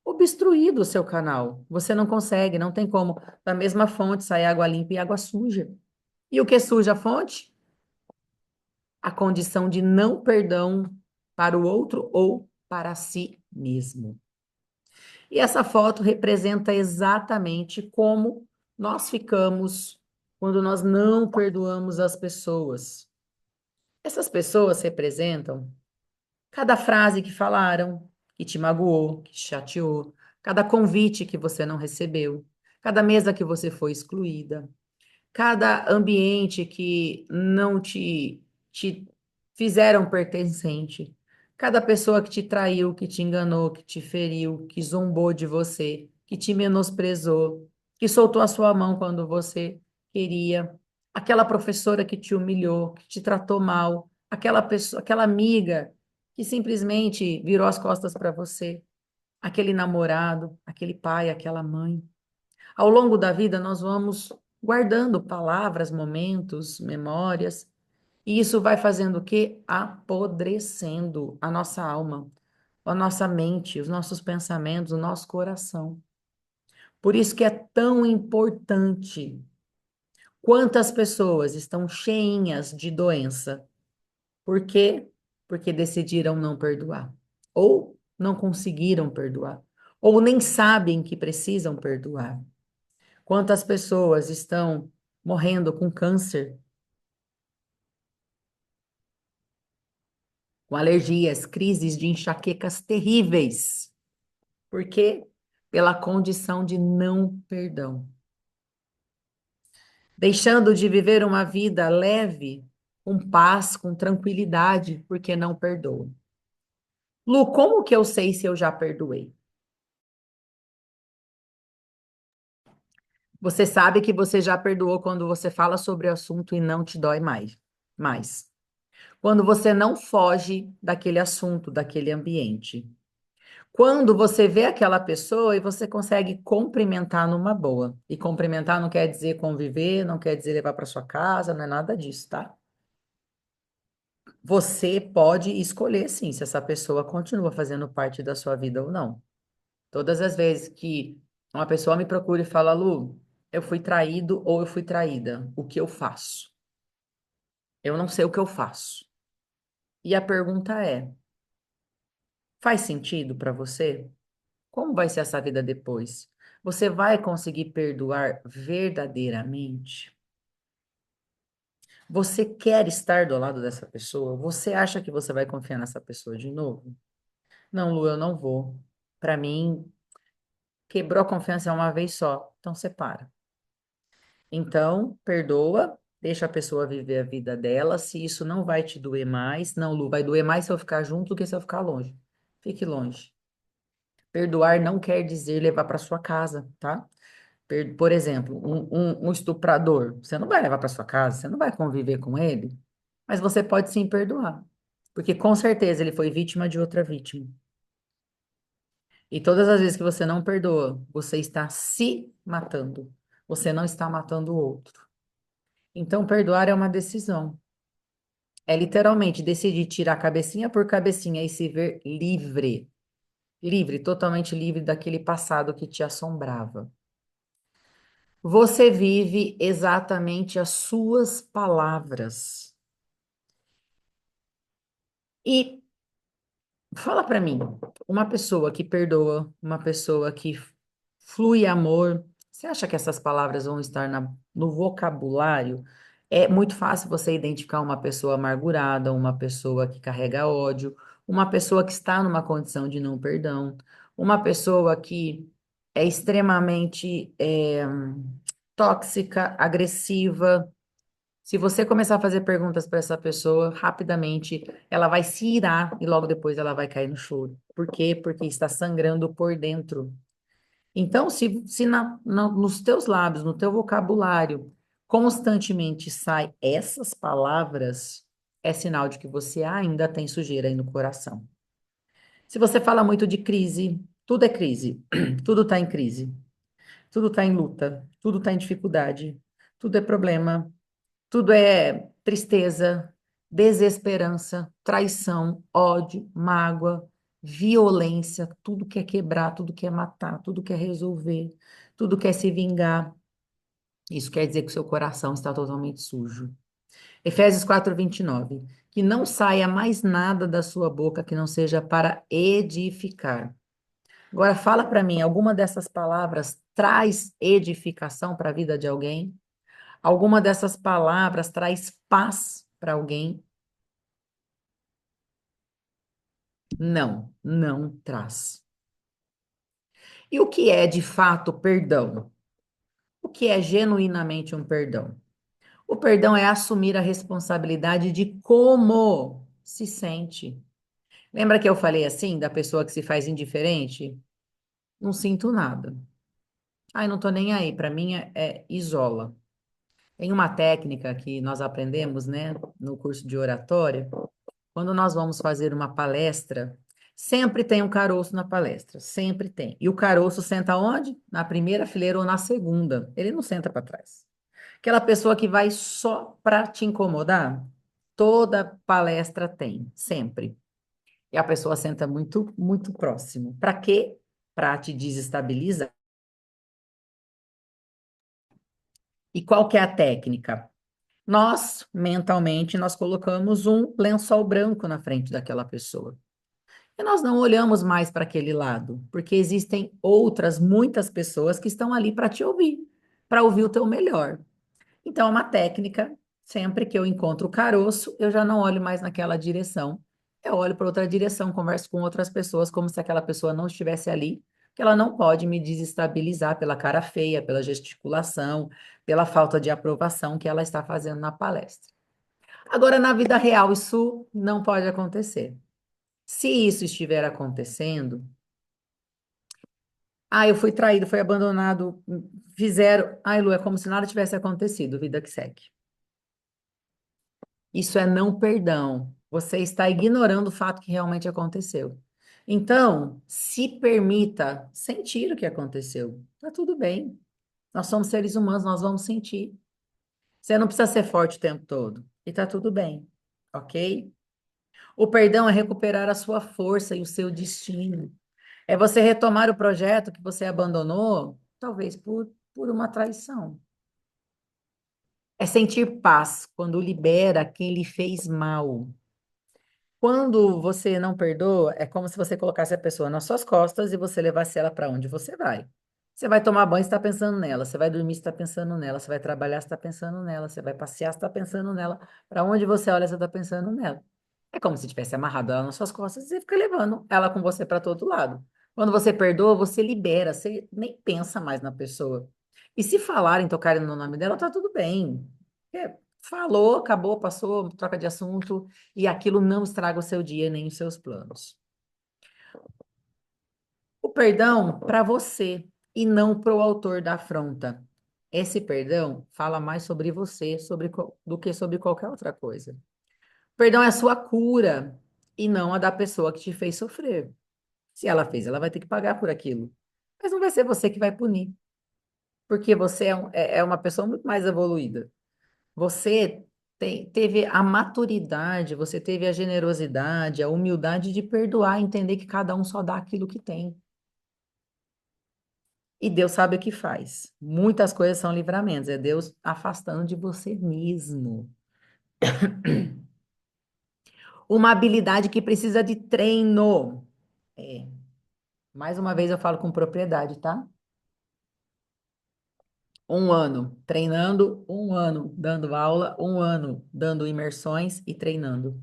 obstruído o seu canal. Você não consegue, não tem como. Da mesma fonte sai água limpa e água suja. E o que suja a fonte? A condição de não perdão para o outro ou para si mesmo. E essa foto representa exatamente como nós ficamos quando nós não perdoamos as pessoas. Essas pessoas representam cada frase que falaram, que te magoou, que te chateou, cada convite que você não recebeu, cada mesa que você foi excluída, cada ambiente que não te fizeram pertencente, cada pessoa que te traiu, que te enganou, que te feriu, que zombou de você, que te menosprezou, que soltou a sua mão quando você queria, aquela professora que te humilhou, que te tratou mal, aquela pessoa, aquela amiga que simplesmente virou as costas para você, aquele namorado, aquele pai, aquela mãe. Ao longo da vida, nós vamos guardando palavras, momentos, memórias, e isso vai fazendo o quê? Apodrecendo a nossa alma, a nossa mente, os nossos pensamentos, o nosso coração. Por isso que é tão importante. Quantas pessoas estão cheinhas de doença? Por quê? Porque decidiram não perdoar, ou não conseguiram perdoar, ou nem sabem que precisam perdoar. Quantas pessoas estão morrendo com câncer, com alergias, crises de enxaquecas terríveis. Por quê? Pela condição de não perdão. Deixando de viver uma vida leve, com paz, com tranquilidade, porque não perdoa. Lu, como que eu sei se eu já perdoei? Você sabe que você já perdoou quando você fala sobre o assunto e não te dói mais. Quando você não foge daquele assunto, daquele ambiente. Quando você vê aquela pessoa e você consegue cumprimentar numa boa. E cumprimentar não quer dizer conviver, não quer dizer levar para sua casa, não é nada disso, tá? Você pode escolher, sim, se essa pessoa continua fazendo parte da sua vida ou não. Todas as vezes que uma pessoa me procura e fala, Lu, eu fui traído ou eu fui traída, o que eu faço? Eu não sei o que eu faço. E a pergunta é: faz sentido para você? Como vai ser essa vida depois? Você vai conseguir perdoar verdadeiramente? Você quer estar do lado dessa pessoa? Você acha que você vai confiar nessa pessoa de novo? Não, Lu, eu não vou. Para mim, quebrou a confiança uma vez só, então separa. Então, perdoa, deixa a pessoa viver a vida dela. Se isso não vai te doer mais, não, Lu, vai doer mais se eu ficar junto do que se eu ficar longe. Fique longe. Perdoar não quer dizer levar para sua casa, tá? Por exemplo, um estuprador, você não vai levar para sua casa, você não vai conviver com ele, mas você pode sim perdoar, porque com certeza ele foi vítima de outra vítima. E todas as vezes que você não perdoa, você está se matando, você não está matando o outro. Então, perdoar é uma decisão. É literalmente decidir tirar cabecinha por cabecinha e se ver livre, livre, totalmente livre daquele passado que te assombrava. Você vive exatamente as suas palavras. E fala para mim, uma pessoa que perdoa, uma pessoa que flui amor, você acha que essas palavras vão estar no vocabulário? É muito fácil você identificar uma pessoa amargurada, uma pessoa que carrega ódio, uma pessoa que está numa condição de não perdão, uma pessoa que é extremamente tóxica, agressiva. Se você começar a fazer perguntas para essa pessoa, rapidamente ela vai se irar e logo depois ela vai cair no choro. Por quê? Porque está sangrando por dentro. Então, se nos teus lábios, no teu vocabulário, constantemente sai essas palavras, é sinal de que você ainda tem sujeira aí no coração. Se você fala muito de crise, tudo é crise, tudo está em crise, tudo está em luta, tudo está em dificuldade, tudo é problema. Tudo é tristeza, desesperança, traição, ódio, mágoa, violência, tudo quer quebrar, tudo quer matar, tudo quer resolver, tudo quer se vingar. Isso quer dizer que o seu coração está totalmente sujo. Efésios 4:29. Que não saia mais nada da sua boca que não seja para edificar. Agora fala para mim, alguma dessas palavras traz edificação para a vida de alguém? Alguma dessas palavras traz paz para alguém? Não, não traz. E o que é de fato perdão? O que é genuinamente um perdão? O perdão é assumir a responsabilidade de como se sente. Lembra que eu falei assim, da pessoa que se faz indiferente? Não sinto nada. Ai, não tô nem aí. Para mim é isola. Tem uma técnica que nós aprendemos, né, no curso de oratória. Quando nós vamos fazer uma palestra, sempre tem um caroço na palestra, sempre tem. E o caroço senta onde? Na primeira fileira ou na segunda. Ele não senta para trás. Aquela pessoa que vai só para te incomodar, toda palestra tem, sempre. E a pessoa senta muito, muito próximo. Para quê? Para te desestabilizar. E qual que é a técnica? Mentalmente, nós colocamos um lençol branco na frente daquela pessoa. E nós não olhamos mais para aquele lado, porque existem outras, muitas pessoas que estão ali para te ouvir, para ouvir o teu melhor. Então, é uma técnica. Sempre que eu encontro o caroço, eu já não olho mais naquela direção. Eu olho para outra direção, converso com outras pessoas, como se aquela pessoa não estivesse ali, que ela não pode me desestabilizar pela cara feia, pela gesticulação, pela falta de aprovação que ela está fazendo na palestra. Agora, na vida real, isso não pode acontecer. Se isso estiver acontecendo, eu fui traído, fui abandonado, fizeram. Ai, Lu, é como se nada tivesse acontecido, vida que segue. Isso é não perdão. Você está ignorando o fato que realmente aconteceu. Então, se permita sentir o que aconteceu. Tá tudo bem. Nós somos seres humanos, nós vamos sentir. Você não precisa ser forte o tempo todo. E tá tudo bem, ok? O perdão é recuperar a sua força e o seu destino. É você retomar o projeto que você abandonou, talvez por uma traição. É sentir paz quando libera quem lhe fez mal. Quando você não perdoa, é como se você colocasse a pessoa nas suas costas e você levasse ela para onde você vai. Você vai tomar banho, você está pensando nela. Você vai dormir, você está pensando nela. Você vai trabalhar, você está pensando nela. Você vai passear, você está pensando nela. Para onde você olha, você está pensando nela. É como se tivesse amarrado ela nas suas costas e você fica levando ela com você para todo lado. Quando você perdoa, você libera, você nem pensa mais na pessoa. E se falarem, tocarem no nome dela, tá tudo bem. Falou, acabou, passou, troca de assunto, e aquilo não estraga o seu dia nem os seus planos. O perdão para você e não para o autor da afronta. Esse perdão fala mais sobre você do que sobre qualquer outra coisa. Perdão é a sua cura e não a da pessoa que te fez sofrer. Se ela fez, ela vai ter que pagar por aquilo. Mas não vai ser você que vai punir, porque você é uma pessoa muito mais evoluída. Você teve a maturidade, você teve a generosidade, a humildade de perdoar, entender que cada um só dá aquilo que tem. E Deus sabe o que faz. Muitas coisas são livramentos, é Deus afastando de você mesmo. Uma habilidade que precisa de treino. É, mais uma vez eu falo com propriedade, tá? 1 ano treinando, 1 ano dando aula, 1 ano dando imersões e treinando.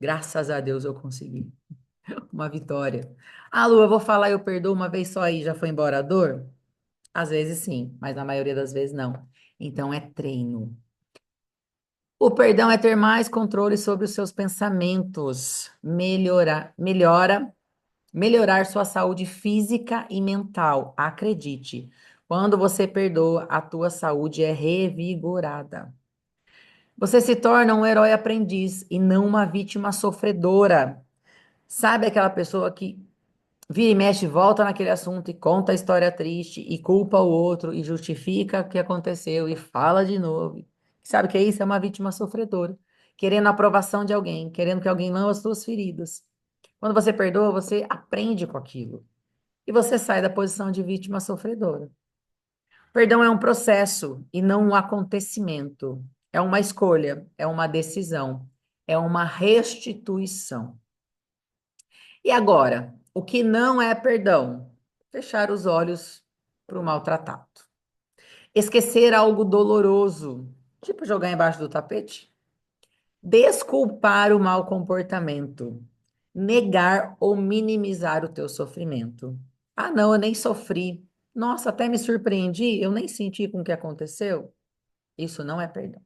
Graças a Deus eu consegui. Uma vitória. Ah, Lu, eu vou falar, eu perdoo uma vez só e já foi embora a dor? Às vezes sim, mas na maioria das vezes não. Então é treino. O perdão é ter mais controle sobre os seus pensamentos, melhorar sua saúde física e mental. Acredite, quando você perdoa, a tua saúde é revigorada. Você se torna um herói aprendiz e não uma vítima sofredora. Sabe aquela pessoa que vira e mexe, volta naquele assunto e conta a história triste e culpa o outro e justifica o que aconteceu e fala de novo. Sabe o que é isso? É uma vítima sofredora, querendo a aprovação de alguém, querendo que alguém lambe as suas feridas. Quando você perdoa, você aprende com aquilo e você sai da posição de vítima sofredora. Perdão é um processo e não um acontecimento. É uma escolha, é uma decisão, é uma restituição. E agora, o que não é perdão? Fechar os olhos para o maltratado. Esquecer algo doloroso, tipo jogar embaixo do tapete. Desculpar o mau comportamento. Negar ou minimizar o teu sofrimento. Ah, não, eu nem sofri. Nossa, até me surpreendi, eu nem senti com o que aconteceu. Isso não é perdão.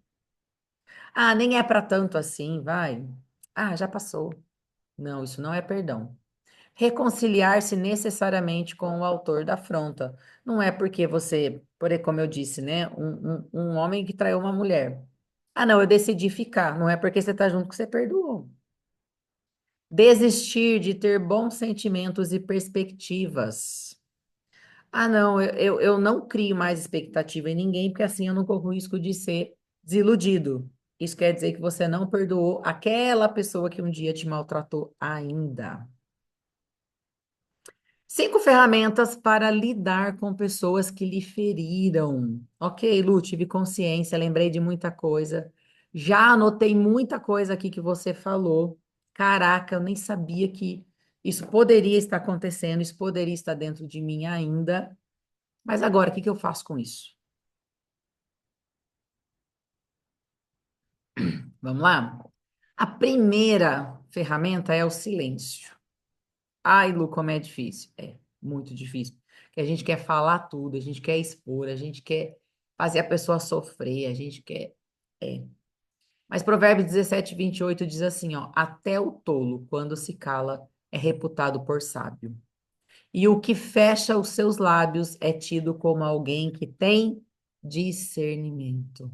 Ah, nem é para tanto assim, vai. Ah, já passou. Não, isso não é perdão. Reconciliar-se necessariamente com o autor da afronta. Não é porque você, como eu disse, né? Um homem que traiu uma mulher. Ah, não, eu decidi ficar. Não é porque você está junto que você perdoou. Desistir de ter bons sentimentos e perspectivas. Ah, não, eu não crio mais expectativa em ninguém, porque assim eu não corro o risco de ser desiludido. Isso quer dizer que você não perdoou aquela pessoa que um dia te maltratou ainda. 5 ferramentas para lidar com pessoas que lhe feriram. Ok, Lu, tive consciência, lembrei de muita coisa. Já anotei muita coisa aqui que você falou. Caraca, eu nem sabia que Isso poderia estar acontecendo, isso poderia estar dentro de mim ainda, mas agora, o que que eu faço com isso? Vamos lá? A primeira ferramenta é o silêncio. Ai, Lu, como é difícil. É muito difícil. Porque a gente quer falar tudo, a gente quer expor, a gente quer fazer a pessoa sofrer, a gente quer. É. Mas Provérbios 17:28 diz assim, ó, até o tolo, quando se cala, é reputado por sábio. E o que fecha os seus lábios é tido como alguém que tem discernimento.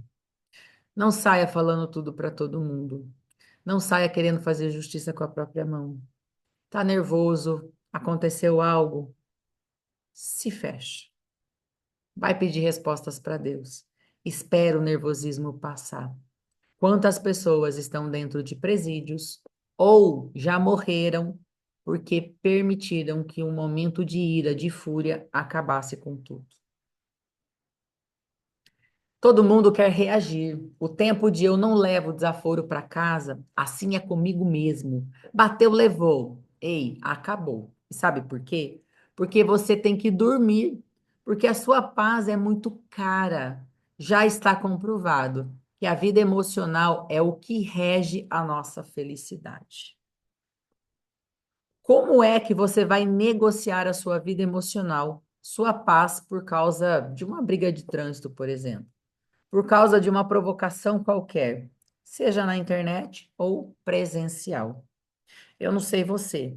Não saia falando tudo para todo mundo. Não saia querendo fazer justiça com a própria mão. Tá nervoso? Aconteceu algo? Se fecha. Vai pedir respostas para Deus. Espera o nervosismo passar. Quantas pessoas estão dentro de presídios ou já morreram porque permitiram que um momento de ira, de fúria, acabasse com tudo? Todo mundo quer reagir. O tempo de eu não levo desaforo para casa, assim é comigo mesmo. Bateu, levou. Ei, acabou. E sabe por quê? Porque você tem que dormir, porque a sua paz é muito cara. Já está comprovado que a vida emocional é o que rege a nossa felicidade. Como é que você vai negociar a sua vida emocional, sua paz, por causa de uma briga de trânsito, por exemplo? Por causa de uma provocação qualquer, seja na internet ou presencial. Eu não sei você,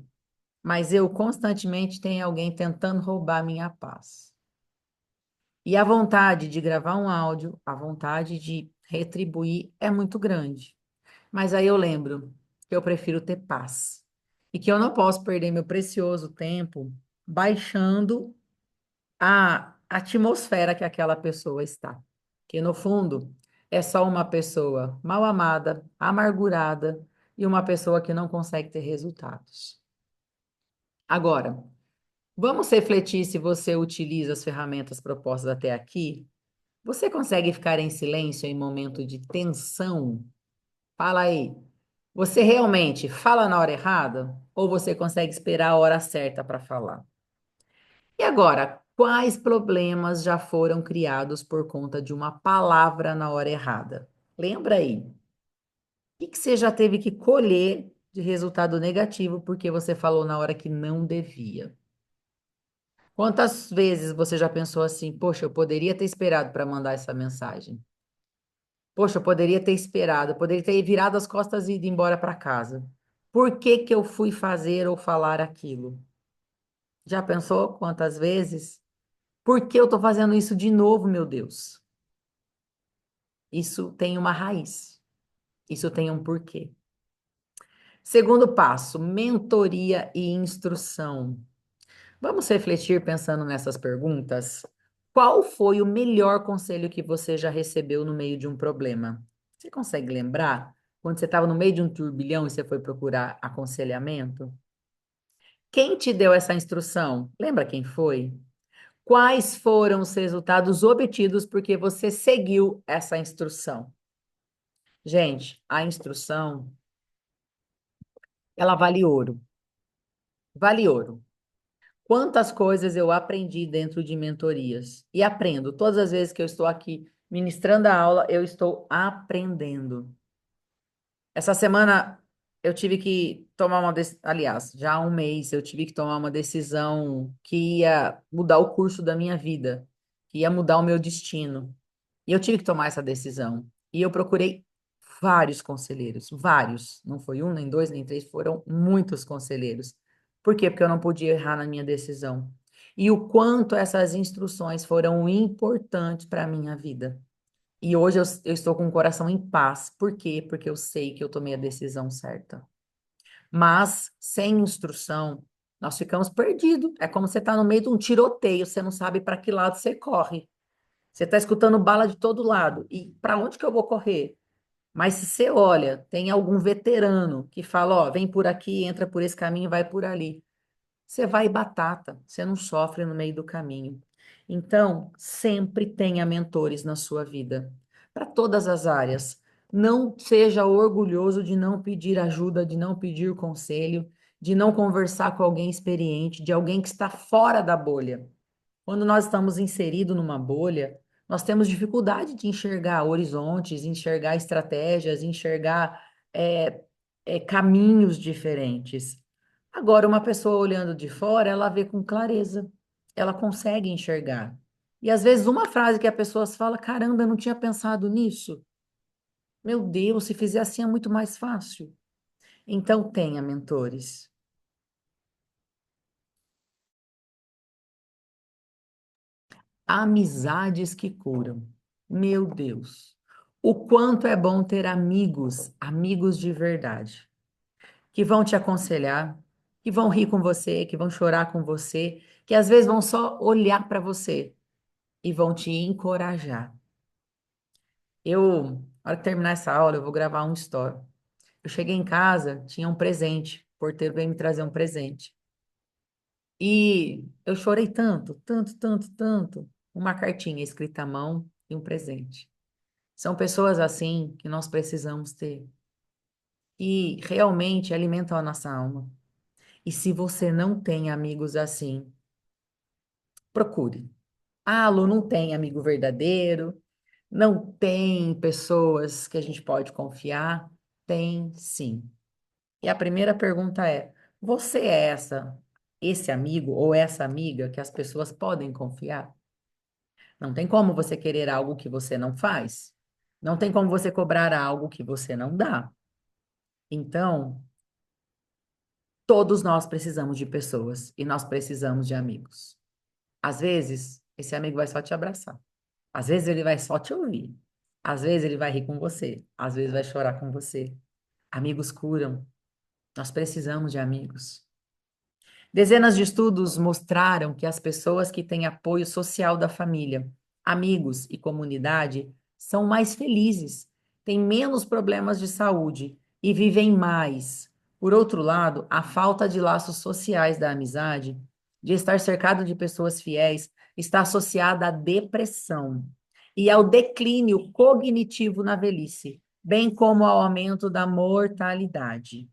mas eu constantemente tenho alguém tentando roubar minha paz. E a vontade de gravar um áudio, a vontade de retribuir é muito grande. Mas aí eu lembro que eu prefiro ter paz e que eu não posso perder meu precioso tempo baixando a atmosfera que aquela pessoa está. Que no fundo é só uma pessoa mal amada, amargurada e uma pessoa que não consegue ter resultados. Agora, vamos refletir se você utiliza as ferramentas propostas até aqui. Você consegue ficar em silêncio em momento de tensão? Fala aí. Você realmente fala na hora errada ou você consegue esperar a hora certa para falar? E agora, quais problemas já foram criados por conta de uma palavra na hora errada? Lembra aí. O que que você já teve que colher de resultado negativo porque você falou na hora que não devia? Quantas vezes você já pensou assim, poxa, eu poderia ter esperado para mandar essa mensagem? Poxa, eu poderia ter esperado, eu poderia ter virado as costas e ido embora para casa. Por que que eu fui fazer ou falar aquilo? Já pensou quantas vezes? Por que eu estou fazendo isso de novo, meu Deus? Isso tem uma raiz. Isso tem um porquê. Segundo passo, mentoria e instrução. Vamos refletir pensando nessas perguntas? Qual foi o melhor conselho que você já recebeu no meio de um problema? Você consegue lembrar quando você estava no meio de um turbilhão e você foi procurar aconselhamento? Quem te deu essa instrução? Lembra quem foi? Quais foram os resultados obtidos porque você seguiu essa instrução? Gente, a instrução, ela vale ouro. Vale ouro. Quantas coisas eu aprendi dentro de mentorias e aprendo. Todas as vezes que eu estou aqui ministrando a aula, eu estou aprendendo. Essa semana eu tive que tomar uma decisão, aliás, já há um mês eu tive que tomar uma decisão que ia mudar o curso da minha vida, que ia mudar o meu destino. E eu tive que tomar essa decisão. E eu procurei vários conselheiros, vários. Não foi um, nem dois, nem três, foram muitos conselheiros. Por quê? Porque eu não podia errar na minha decisão. E o quanto essas instruções foram importantes para a minha vida. E hoje eu estou com o coração em paz. Por quê? Porque eu sei que eu tomei a decisão certa. Mas sem instrução, nós ficamos perdidos. É como você está no meio de um tiroteio, você não sabe para que lado você corre. Você está escutando bala de todo lado. E para onde que eu vou correr? Mas se você olha, tem algum veterano que fala, ó, vem por aqui, entra por esse caminho, vai por ali. Você vai batata, você não sofre no meio do caminho. Então, sempre tenha mentores na sua vida, para todas as áreas. Não seja orgulhoso de não pedir ajuda, de não pedir conselho, de não conversar com alguém experiente, de alguém que está fora da bolha. Quando nós estamos inseridos numa bolha, nós temos dificuldade de enxergar horizontes, enxergar estratégias, enxergar é, caminhos diferentes. Agora, uma pessoa olhando de fora, ela vê com clareza, ela consegue enxergar. E às vezes uma frase que a pessoa fala, caramba, eu não tinha pensado nisso. Meu Deus, se fizer assim é muito mais fácil. Então tenha mentores. Amizades que curam. Meu Deus. O quanto é bom ter amigos, amigos de verdade, que vão te aconselhar, que vão rir com você, que vão chorar com você, que às vezes vão só olhar para você e vão te encorajar. Na hora que terminar essa aula, eu vou gravar um story. Eu cheguei em casa, tinha um presente. O porteiro veio me trazer um presente. E eu chorei tanto, tanto, tanto, tanto. Uma cartinha escrita à mão e um presente. São pessoas assim que nós precisamos ter, e realmente alimentam a nossa alma. E se você não tem amigos assim, procure. Ah, Lu, não tem amigo verdadeiro, não tem pessoas que a gente pode confiar? Tem sim. E a primeira pergunta é: você é esse amigo ou essa amiga que as pessoas podem confiar? Não tem como você querer algo que você não faz. Não tem como você cobrar algo que você não dá. Então, todos nós precisamos de pessoas e nós precisamos de amigos. Às vezes, esse amigo vai só te abraçar. Às vezes, ele vai só te ouvir. Às vezes, ele vai rir com você. Às vezes, vai chorar com você. Amigos curam. Nós precisamos de amigos. Dezenas de estudos mostraram que as pessoas que têm apoio social da família, amigos e comunidade são mais felizes, têm menos problemas de saúde e vivem mais. Por outro lado, a falta de laços sociais da amizade, de estar cercado de pessoas fiéis, está associada à depressão e ao declínio cognitivo na velhice, bem como ao aumento da mortalidade.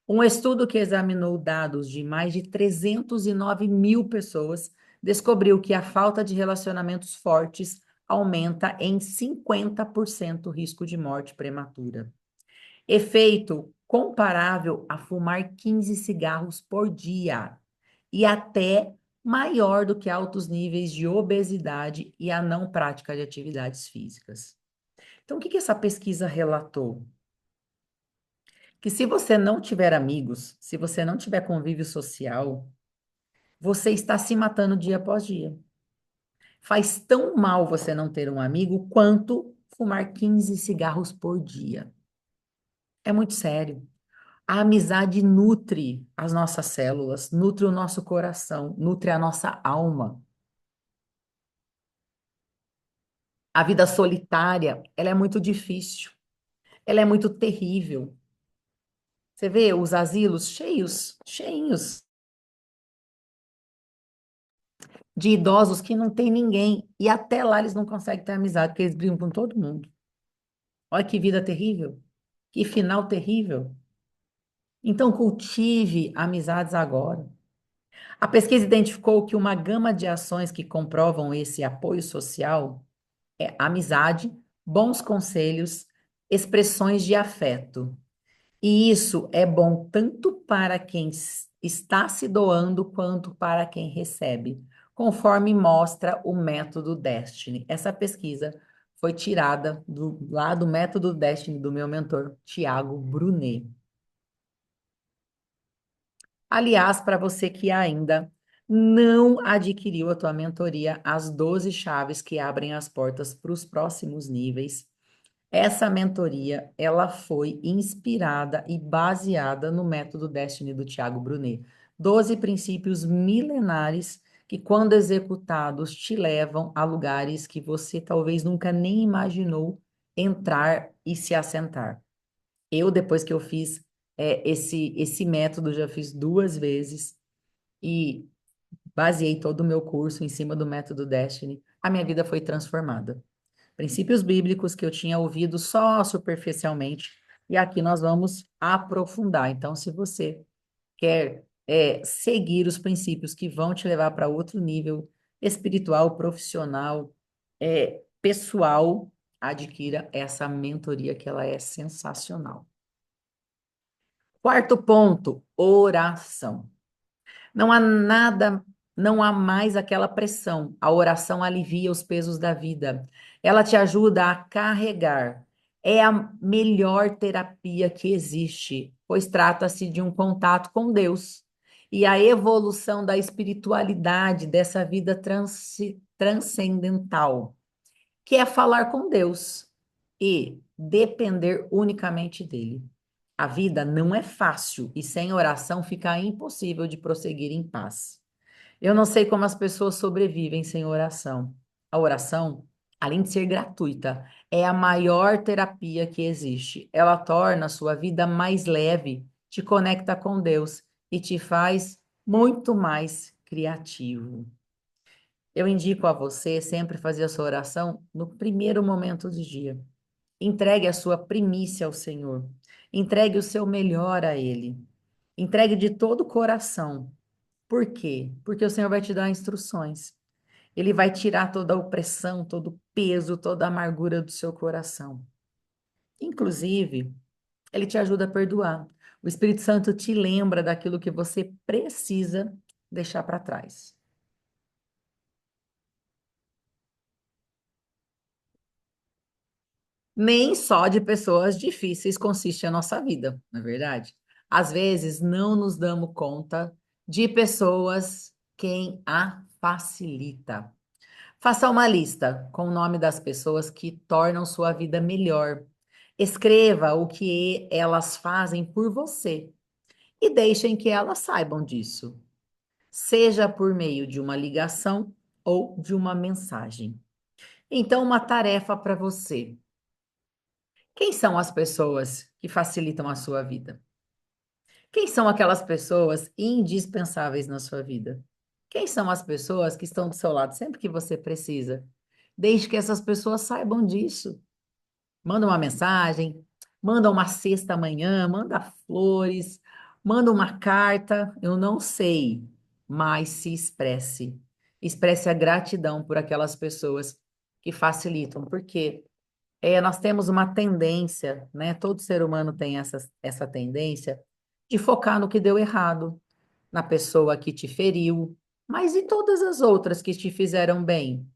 Um estudo que examinou dados de mais de 309 mil pessoas descobriu que a falta de relacionamentos fortes aumenta em 50% o risco de morte prematura. Efeito comparável a fumar 15 cigarros por dia e até maior do que altos níveis de obesidade e a não prática de atividades físicas. Então, o que essa pesquisa relatou? Que se você não tiver amigos, se você não tiver convívio social, você está se matando dia após dia. Faz tão mal você não ter um amigo quanto fumar 15 cigarros por dia. É muito sério. A amizade nutre as nossas células, nutre o nosso coração, nutre a nossa alma. A vida solitária, ela é muito difícil, ela é muito terrível. Você vê os asilos cheios, cheinhos de idosos que não tem ninguém. E até lá eles não conseguem ter amizade, porque eles brigam com todo mundo. Olha que vida terrível, que final terrível. Então cultive amizades agora. A pesquisa identificou que uma gama de ações que comprovam esse apoio social é amizade, bons conselhos, expressões de afeto. E isso é bom tanto para quem está se doando quanto para quem recebe, conforme mostra o método Destiny. Essa pesquisa foi tirada lá do método Destiny do meu mentor, Tiago Brunet. Aliás, para você que ainda não adquiriu a tua mentoria, as 12 chaves que abrem as portas para os próximos níveis, essa mentoria, ela foi inspirada e baseada no método Destiny do Tiago Brunet. 12 princípios milenares que, quando executados, te levam a lugares que você talvez nunca nem imaginou entrar e se assentar. Eu, depois que eu fiz esse método, já fiz 2 vezes e baseei todo o meu curso em cima do método Destiny, a minha vida foi transformada. Princípios bíblicos que eu tinha ouvido só superficialmente, e aqui nós vamos aprofundar. Então, se você quer seguir os princípios que vão te levar para outro nível espiritual, profissional, pessoal, adquira essa mentoria que ela é sensacional. Quarto ponto, oração. Não há nada, não há mais aquela pressão. A oração alivia os pesos da vida. Ela te ajuda a carregar. É a melhor terapia que existe, pois trata-se de um contato com Deus e a evolução da espiritualidade dessa vida transcendental, que é falar com Deus e depender unicamente dele. A vida não é fácil e sem oração fica impossível de prosseguir em paz. Eu não sei como as pessoas sobrevivem sem oração. A oração, além de ser gratuita, é a maior terapia que existe. Ela torna a sua vida mais leve, te conecta com Deus e te faz muito mais criativo. Eu indico a você sempre fazer a sua oração no primeiro momento do dia. Entregue a sua primícia ao Senhor. Entregue o seu melhor a Ele. Entregue de todo o coração. Por quê? Porque o Senhor vai te dar instruções. Ele vai tirar toda a opressão, todo o peso, toda a amargura do seu coração. Inclusive, Ele te ajuda a perdoar. O Espírito Santo te lembra daquilo que você precisa deixar para trás. Nem só de pessoas difíceis consiste a nossa vida, não é verdade? Às vezes não nos damos conta de pessoas quem a facilita. Faça uma lista com o nome das pessoas que tornam sua vida melhor. Escreva o que elas fazem por você e deixem que elas saibam disso, seja por meio de uma ligação ou de uma mensagem. Então, uma tarefa para você. Quem são as pessoas que facilitam a sua vida? Quem são aquelas pessoas indispensáveis na sua vida? Quem são as pessoas que estão do seu lado sempre que você precisa? Desde que essas pessoas saibam disso. Manda uma mensagem, manda uma cesta amanhã, manda flores, manda uma carta, eu não sei, mas se expresse. Expresse a gratidão por aquelas pessoas que facilitam, porque nós temos uma tendência, né? Todo ser humano tem essa tendência de focar no que deu errado, na pessoa que te feriu, mas e todas as outras que te fizeram bem?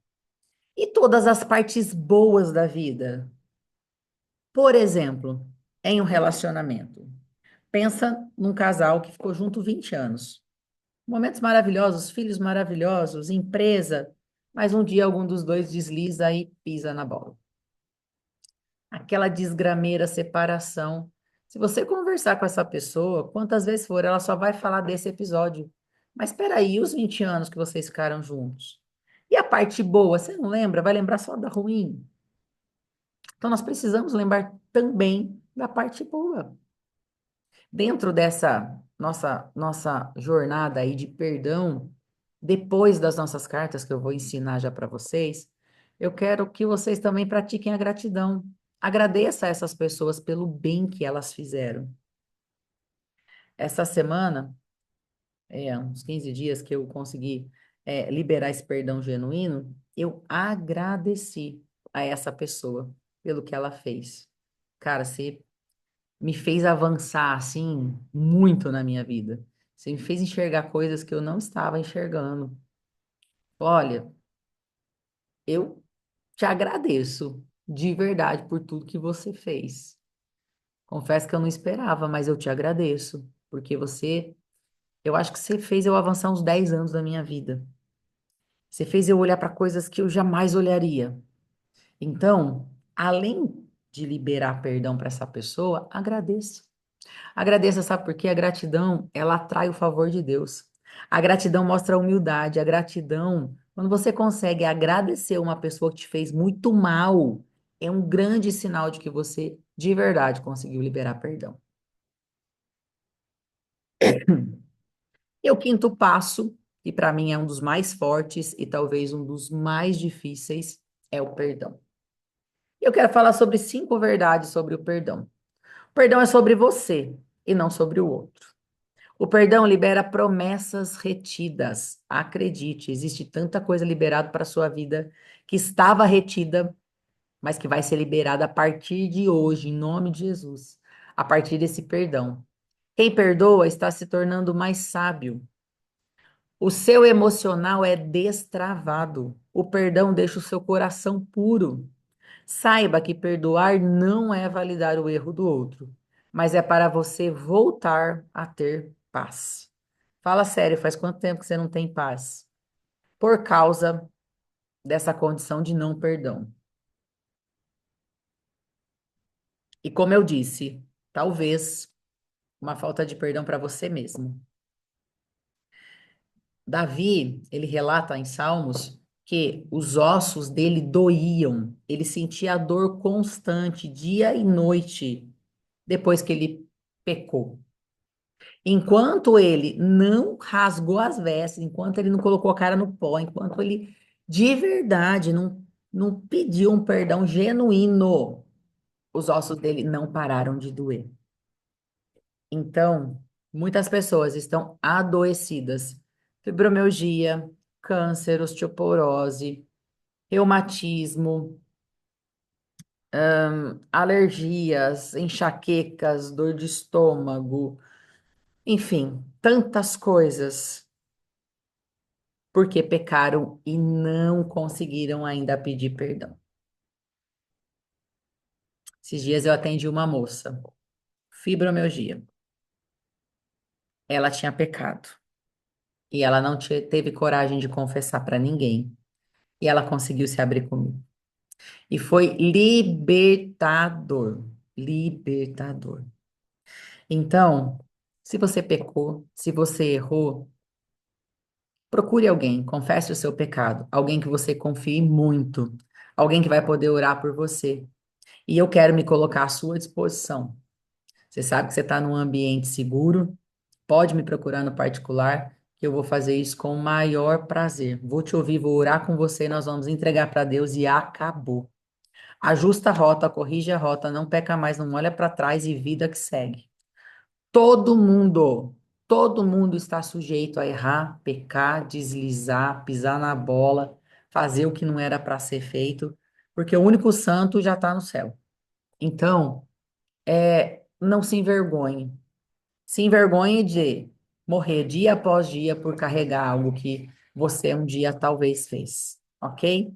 E todas as partes boas da vida? Por exemplo, em um relacionamento. Pensa num casal que ficou junto 20 anos. Momentos maravilhosos, filhos maravilhosos, empresa, mas um dia algum dos dois desliza e pisa na bola. Aquela desgrameira, separação. Se você conversar com essa pessoa, quantas vezes for, ela só vai falar desse episódio. Mas espera aí, os 20 anos que vocês ficaram juntos? E a parte boa, você não lembra? Vai lembrar só da ruim? Então nós precisamos lembrar também da parte boa. Dentro dessa nossa jornada aí de perdão, depois das nossas cartas que eu vou ensinar já para vocês, eu quero que vocês também pratiquem a gratidão. Agradeça a essas pessoas pelo bem que elas fizeram. Essa semana, uns 15 dias que eu consegui liberar esse perdão genuíno, eu agradeci a essa pessoa pelo que ela fez. Cara, você me fez avançar, assim, muito na minha vida. Você me fez enxergar coisas que eu não estava enxergando. Olha, eu te agradeço de verdade por tudo que você fez. Confesso que eu não esperava, mas eu te agradeço, porque eu acho que você fez eu avançar uns 10 anos da minha vida. Você fez eu olhar para coisas que eu jamais olharia. Então, além de liberar perdão para essa pessoa, agradeço. Agradeça, sabe por quê? A gratidão, ela atrai o favor de Deus. A gratidão mostra a humildade. A gratidão, quando você consegue agradecer uma pessoa que te fez muito mal, é um grande sinal de que você, de verdade, conseguiu liberar perdão. E o quinto passo, que para mim é um dos mais fortes e talvez um dos mais difíceis, é o perdão. Eu quero falar sobre 5 verdades sobre o perdão. O perdão é sobre você e não sobre o outro. O perdão libera promessas retidas. Acredite, existe tanta coisa liberada para a sua vida que estava retida, mas que vai ser liberada a partir de hoje, em nome de Jesus, a partir desse perdão. Quem perdoa está se tornando mais sábio. O seu emocional é destravado. O perdão deixa o seu coração puro. Saiba que perdoar não é validar o erro do outro, mas é para você voltar a ter paz. Fala sério, faz quanto tempo que você não tem paz? Por causa dessa condição de não perdão. E como eu disse, talvez uma falta de perdão para você mesmo. Davi, ele relata em Salmos que os ossos dele doíam, ele sentia a dor constante, dia e noite, depois que ele pecou. Enquanto ele não rasgou as vestes, enquanto ele não colocou a cara no pó, enquanto ele de verdade não pediu um perdão genuíno, os ossos dele não pararam de doer. Então, muitas pessoas estão adoecidas. Fibromialgia, câncer, osteoporose, reumatismo, alergias, enxaquecas, dor de estômago, enfim, tantas coisas, porque pecaram e não conseguiram ainda pedir perdão. Esses dias eu atendi uma moça, fibromialgia. Ela tinha pecado e ela não teve coragem de confessar para ninguém. E ela conseguiu se abrir comigo. E foi libertador. Libertador. Então, se você pecou, se você errou, procure alguém, confesse o seu pecado, alguém que você confie muito, alguém que vai poder orar por você. E eu quero me colocar à sua disposição. Você sabe que você está num ambiente seguro, pode me procurar no particular, que eu vou fazer isso com o maior prazer. Vou te ouvir, vou orar com você, nós vamos entregar para Deus e acabou. Ajusta a rota, corrige a rota, não peca mais, não olha para trás e vida que segue. Todo mundo, todo mundo está sujeito a errar, pecar, deslizar, pisar na bola, fazer o que não era para ser feito, porque o único santo já está no céu. Então, não se envergonhe. Se envergonhe de morrer dia após dia por carregar algo que você um dia talvez fez, ok?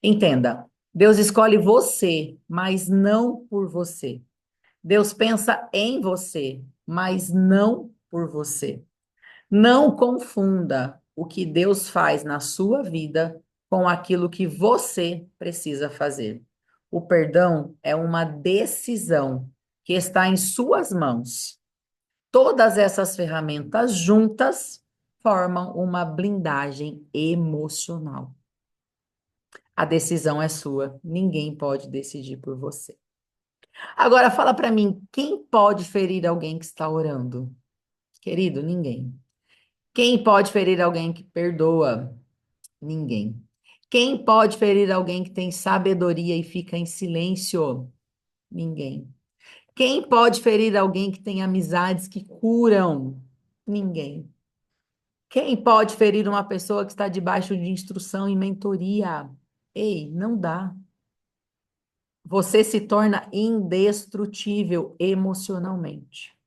Entenda, Deus escolhe você, mas não por você. Deus pensa em você, mas não por você. Não confunda o que Deus faz na sua vida com aquilo que você precisa fazer. O perdão é uma decisão que está em suas mãos. Todas essas ferramentas juntas formam uma blindagem emocional. A decisão é sua, ninguém pode decidir por você. Agora fala para mim, quem pode ferir alguém que está orando? Querido, ninguém. Quem pode ferir alguém que perdoa? Ninguém. Quem pode ferir alguém que tem sabedoria e fica em silêncio? Ninguém. Quem pode ferir alguém que tem amizades que curam? Ninguém. Quem pode ferir uma pessoa que está debaixo de instrução e mentoria? Ei, não dá. Você se torna indestrutível emocionalmente.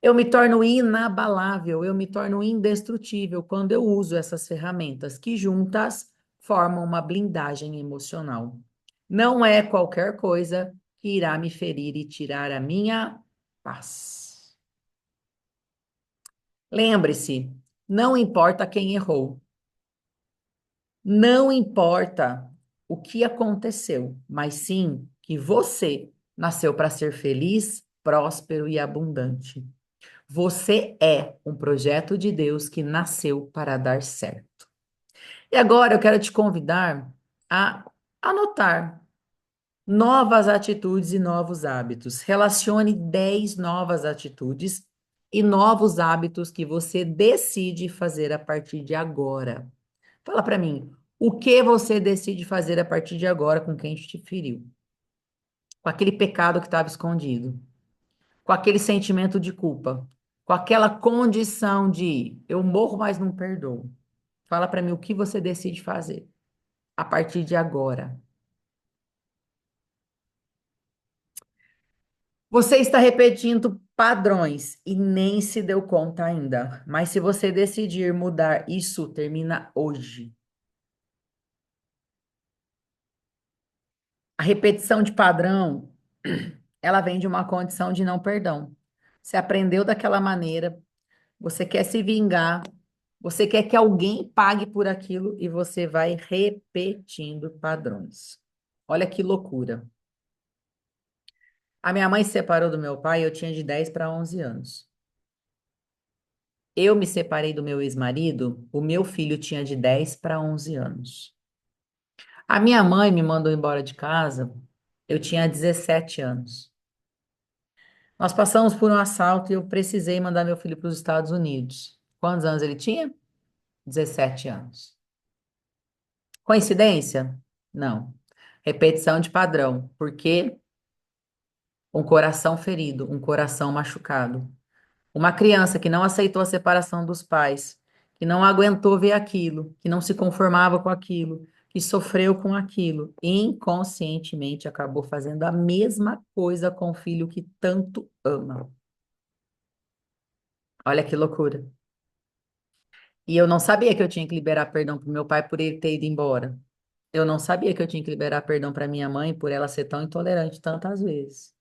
Eu me torno inabalável, eu me torno indestrutível quando eu uso essas ferramentas que juntas formam uma blindagem emocional. Não é qualquer coisa que irá me ferir e tirar a minha paz. Lembre-se, não importa quem errou, não importa o que aconteceu, mas sim que você nasceu para ser feliz, próspero e abundante. Você é um projeto de Deus que nasceu para dar certo. E agora eu quero te convidar a anotar novas atitudes e novos hábitos. Relacione 10 novas atitudes e novos hábitos que você decide fazer a partir de agora. Fala para mim, o que você decide fazer a partir de agora com quem te feriu? Com aquele pecado que estava escondido, com aquele sentimento de culpa. com aquela condição de eu morro, mas não perdoo. Fala para mim o que você decide fazer a partir de agora. Você está repetindo padrões e nem se deu conta ainda. Mas se você decidir mudar, isso termina hoje. A repetição de padrão, ela vem de uma condição de não perdão. Você aprendeu daquela maneira, você quer se vingar, você quer que alguém pague por aquilo e você vai repetindo padrões. Olha que loucura. A minha mãe se separou do meu pai, eu tinha de 10 para 11 anos. Eu me separei do meu ex-marido, o meu filho tinha de 10 para 11 anos. A minha mãe me mandou embora de casa, eu tinha 17 anos. Nós passamos por um assalto e eu precisei mandar meu filho para os Estados Unidos. Quantos anos ele tinha? 17 anos. Coincidência? Não. Repetição de padrão. Porque um coração ferido, um coração machucado. Uma criança que não aceitou a separação dos pais, que não aguentou ver aquilo, que não se conformava com aquilo, que sofreu com aquilo, inconscientemente acabou fazendo a mesma coisa com o filho que tanto ama. Olha que loucura. E eu não sabia que eu tinha que liberar perdão para meu pai por ele ter ido embora. Eu não sabia que eu tinha que liberar perdão para minha mãe por ela ser tão intolerante tantas vezes.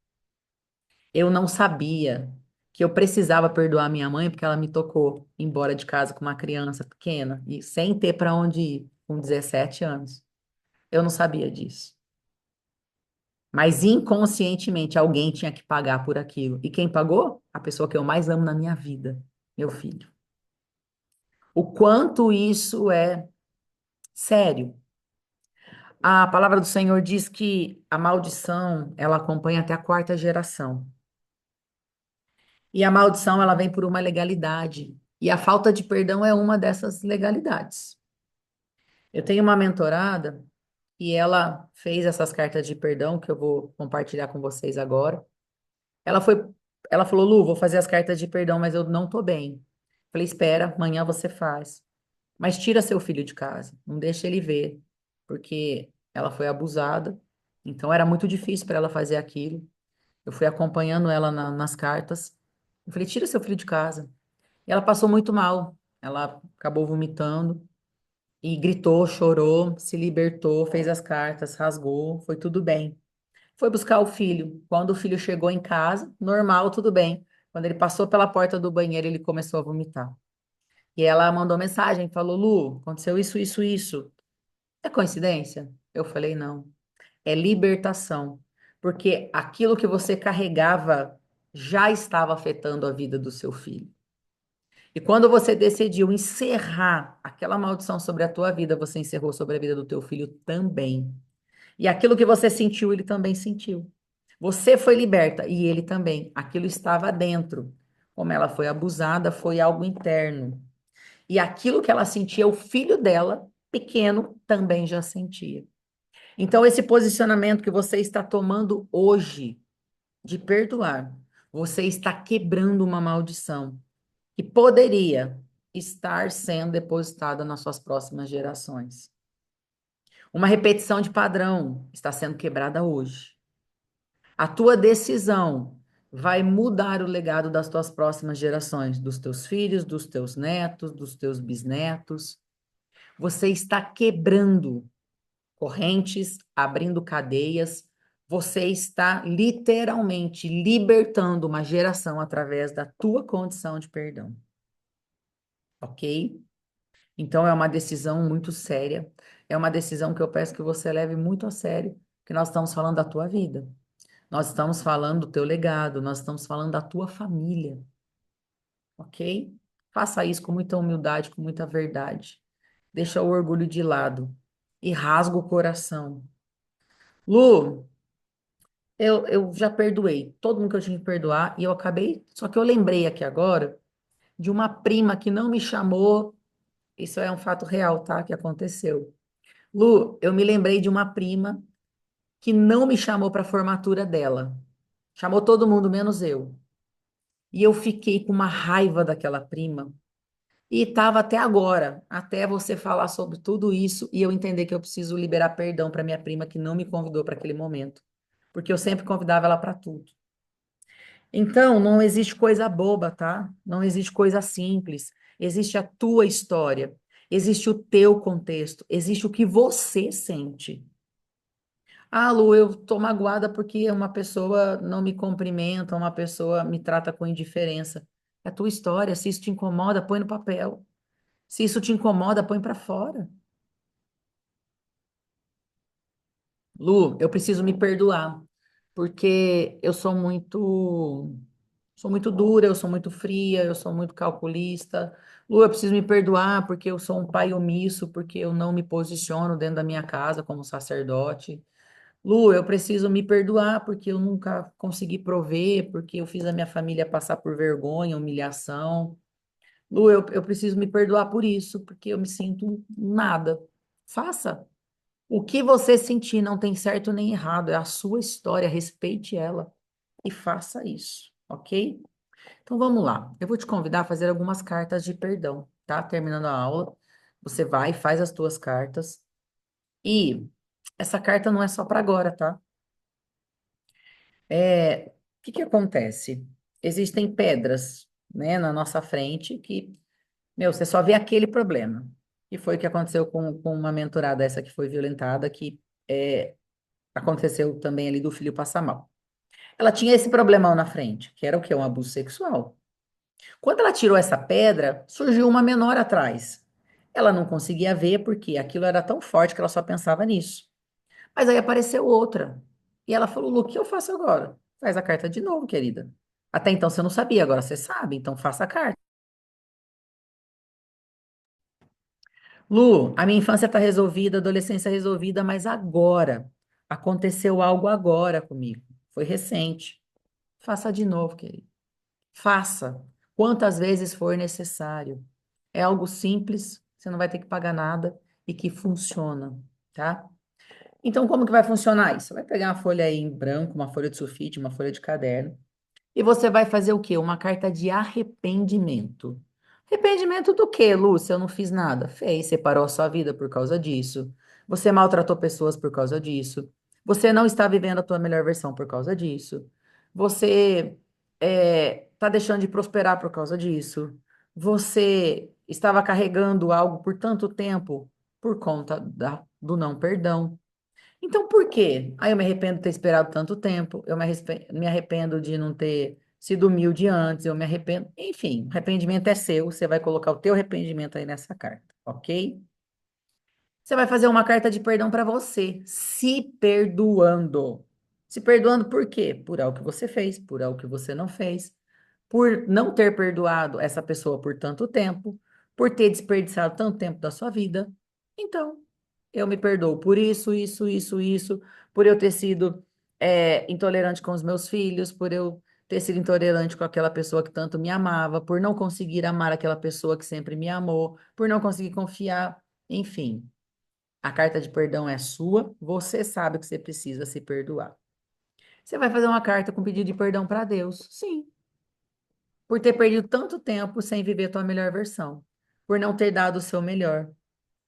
Eu não sabia que eu precisava perdoar minha mãe porque ela me tocou embora de casa com uma criança pequena e sem ter para onde ir, com 17 anos. Eu não sabia disso. Mas inconscientemente alguém tinha que pagar por aquilo. E quem pagou? A pessoa que eu mais amo na minha vida, meu filho. O quanto isso é sério. A palavra do Senhor diz que a maldição, ela acompanha até a quarta geração. E a maldição, ela vem por uma legalidade. E a falta de perdão é uma dessas legalidades. Eu tenho uma mentorada e ela fez essas cartas de perdão que eu vou compartilhar com vocês agora. Ela foi, ela falou: Lu, vou fazer as cartas de perdão, mas eu não tô bem. Falei: espera, amanhã você faz. Mas tira seu filho de casa, não deixa ele ver, porque ela foi abusada. Então era muito difícil para ela fazer aquilo. Eu fui acompanhando ela nas cartas. Eu falei: tira seu filho de casa. E ela passou muito mal. Ela acabou vomitando e gritou, chorou, se libertou, fez as cartas, rasgou, foi tudo bem. Foi buscar o filho. Quando o filho chegou em casa, normal, tudo bem. Quando ele passou pela porta do banheiro, ele começou a vomitar. E ela mandou mensagem, falou: Lu, aconteceu isso, isso, isso. É coincidência? Eu falei: não. É libertação. Porque aquilo que você carregava já estava afetando a vida do seu filho. E quando você decidiu encerrar aquela maldição sobre a tua vida, você encerrou sobre a vida do teu filho também. E aquilo que você sentiu, ele também sentiu. Você foi liberta e ele também. Aquilo estava dentro. Como ela foi abusada, foi algo interno. E aquilo que ela sentia, o filho dela, pequeno, também já sentia. Então, esse posicionamento que você está tomando hoje de perdoar, você está quebrando uma maldição que poderia estar sendo depositada nas suas próximas gerações. Uma repetição de padrão está sendo quebrada hoje. A tua decisão vai mudar o legado das tuas próximas gerações, dos teus filhos, dos teus netos, dos teus bisnetos. Você está quebrando correntes, abrindo cadeias. Você está literalmente libertando uma geração através da tua condição de perdão, ok? Então, é uma decisão muito séria, é uma decisão que eu peço que você leve muito a sério, que nós estamos falando da tua vida, nós estamos falando do teu legado, nós estamos falando da tua família, ok? Faça isso com muita humildade, com muita verdade. Deixa o orgulho de lado e rasga o coração. Lu, eu já perdoei todo mundo que eu tinha que perdoar e eu acabei, só que eu lembrei aqui agora de uma prima que não me chamou, isso é um fato real, tá? Que aconteceu. Lu, eu me lembrei de uma prima que não me chamou para a formatura dela. Chamou todo mundo, menos eu. E eu fiquei com uma raiva daquela prima. E estava até agora, até você falar sobre tudo isso e eu entender que eu preciso liberar perdão para minha prima que não me convidou para aquele momento. Porque eu sempre convidava ela para tudo. Então, não existe coisa boba, tá? Não existe coisa simples. Existe a tua história, existe o teu contexto, existe o que você sente. Ah, Lu, eu tô magoada porque uma pessoa não me cumprimenta, uma pessoa me trata com indiferença. É a tua história. Se isso te incomoda, põe no papel. Se isso te incomoda, põe para fora. Lu, eu preciso me perdoar, porque eu sou muito dura, eu sou muito fria, eu sou muito calculista. Lu, eu preciso me perdoar porque eu sou um pai omisso, porque eu não me posiciono dentro da minha casa como sacerdote. Lu, eu preciso me perdoar porque eu nunca consegui prover, porque eu fiz a minha família passar por vergonha, humilhação. Lu, eu preciso me perdoar por isso, porque eu me sinto nada. Faça. O que você sentir não tem certo nem errado, é a sua história, respeite ela e faça isso, ok? Então vamos lá. Eu vou te convidar a fazer algumas cartas de perdão, tá? Terminando a aula, você vai, faz as tuas cartas e essa carta não é só para agora, tá? O que que acontece? Existem pedras, né, na nossa frente que, meu, você só vê aquele problema. E foi o que aconteceu com uma mentorada, essa que foi violentada, que aconteceu também ali do filho passar mal. Ela tinha esse problemão na frente, que era o quê? Um abuso sexual. Quando ela tirou essa pedra, surgiu uma menor atrás. Ela não conseguia ver porque aquilo era tão forte que ela só pensava nisso. Mas aí apareceu outra. E ela falou: Lu, o que eu faço agora? Faz a carta de novo, querida. Até então você não sabia, agora você sabe, então faça a carta. Lu, a minha infância está resolvida, a adolescência resolvida, mas agora aconteceu algo agora comigo. Foi recente. Faça de novo, querida. Faça quantas vezes for necessário. É algo simples, você não vai ter que pagar nada e que funciona, tá? Então, como que vai funcionar isso? Você vai pegar uma folha aí em branco, uma folha de sulfite, uma folha de caderno, e você vai fazer o quê? Uma carta de arrependimento. Arrependimento do quê, Lúcia? Eu não fiz nada. Fez, separou a sua vida por causa disso. Você maltratou pessoas por causa disso. Você não está vivendo a tua melhor versão por causa disso. Você está deixando de prosperar por causa disso. Você estava carregando algo por tanto tempo por conta do não perdão. Então, por quê? Aí eu me arrependo de ter esperado tanto tempo, me arrependo de não ter sido humilde antes, eu me arrependo. Enfim, o arrependimento é seu, você vai colocar o teu arrependimento aí nessa carta, ok? Você vai fazer uma carta de perdão para você, se perdoando. Se perdoando por quê? Por algo que você fez, por algo que você não fez, por não ter perdoado essa pessoa por tanto tempo, por ter desperdiçado tanto tempo da sua vida. Então, eu me perdoo por isso, por eu ter sido intolerante com os meus filhos, por eu ter sido intolerante com aquela pessoa que tanto me amava, por não conseguir amar aquela pessoa que sempre me amou, por não conseguir confiar, enfim. A carta de perdão é sua, você sabe que você precisa se perdoar. Você vai fazer uma carta com pedido de perdão para Deus? Sim, por ter perdido tanto tempo sem viver a tua melhor versão, por não ter dado o seu melhor,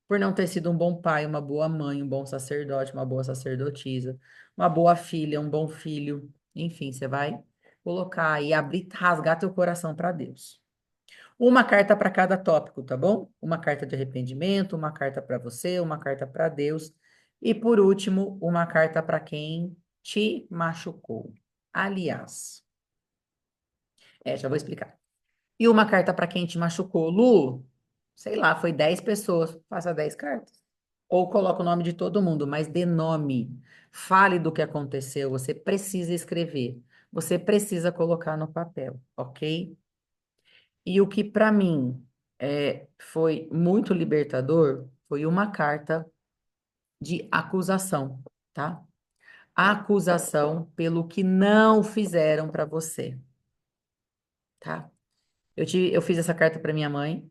por não ter sido um bom pai, uma boa mãe, um bom sacerdote, uma boa sacerdotisa, uma boa filha, um bom filho. Enfim, você vai colocar e abrir, rasgar teu coração para Deus. Uma carta para cada tópico, tá bom? Uma carta de arrependimento, uma carta para você, uma carta para Deus. E por último, uma carta para quem te machucou. Aliás, já vou explicar. E uma carta para quem te machucou. Lu, sei lá, foi 10 pessoas. Faça 10 cartas. Ou coloca o nome de todo mundo, mas dê nome. Fale do que aconteceu. Você precisa escrever. Você precisa colocar no papel, ok? E o que para mim foi muito libertador foi uma carta de acusação, tá? Acusação pelo que não fizeram para você, tá? Eu fiz essa carta para minha mãe,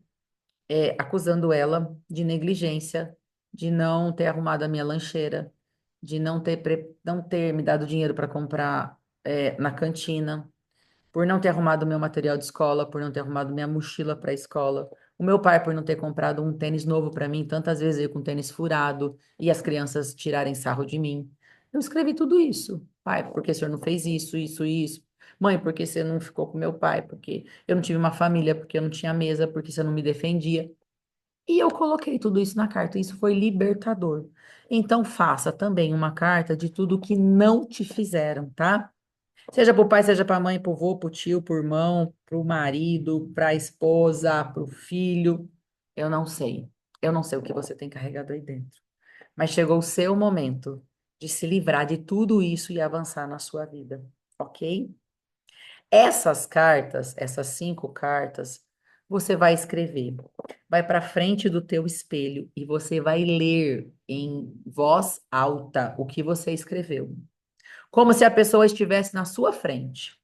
acusando ela de negligência, de não ter arrumado a minha lancheira, de não ter me dado dinheiro para comprar, na cantina, por não ter arrumado meu material de escola, por não ter arrumado minha mochila para a escola. O meu pai por não ter comprado um tênis novo para mim, tantas vezes eu com tênis furado e as crianças tirarem sarro de mim. Eu escrevi tudo isso. Pai, por que o senhor não fez isso, isso, isso? Mãe, por que você não ficou com meu pai? Porque eu não tive uma família, porque eu não tinha mesa, porque você não me defendia. E eu coloquei tudo isso na carta. Isso foi libertador. Então, faça também uma carta de tudo que não te fizeram, tá? Seja para o pai, seja para a mãe, para o avô, para o tio, para o irmão, para o marido, para a esposa, para o filho. Eu não sei. Eu não sei o que você tem carregado aí dentro. Mas chegou o seu momento de se livrar de tudo isso e avançar na sua vida, ok? Essas cartas, essas 5 cartas, você vai escrever. Vai para frente do teu espelho e você vai ler em voz alta o que você escreveu, como se a pessoa estivesse na sua frente.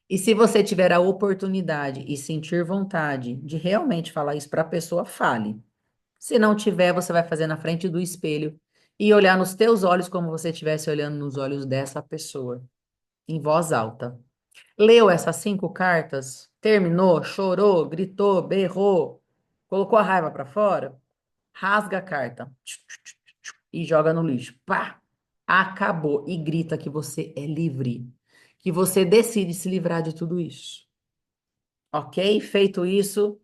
E se você tiver a oportunidade e sentir vontade de realmente falar isso para a pessoa, fale. Se não tiver, você vai fazer na frente do espelho e olhar nos teus olhos como você estivesse olhando nos olhos dessa pessoa, em voz alta. Leu essas 5 cartas? Terminou? Chorou? Gritou? Berrou? Colocou a raiva para fora? Rasga a carta e joga no lixo. Pá! Acabou. E grita que você é livre. Que você decide se livrar de tudo isso. Ok? Feito isso,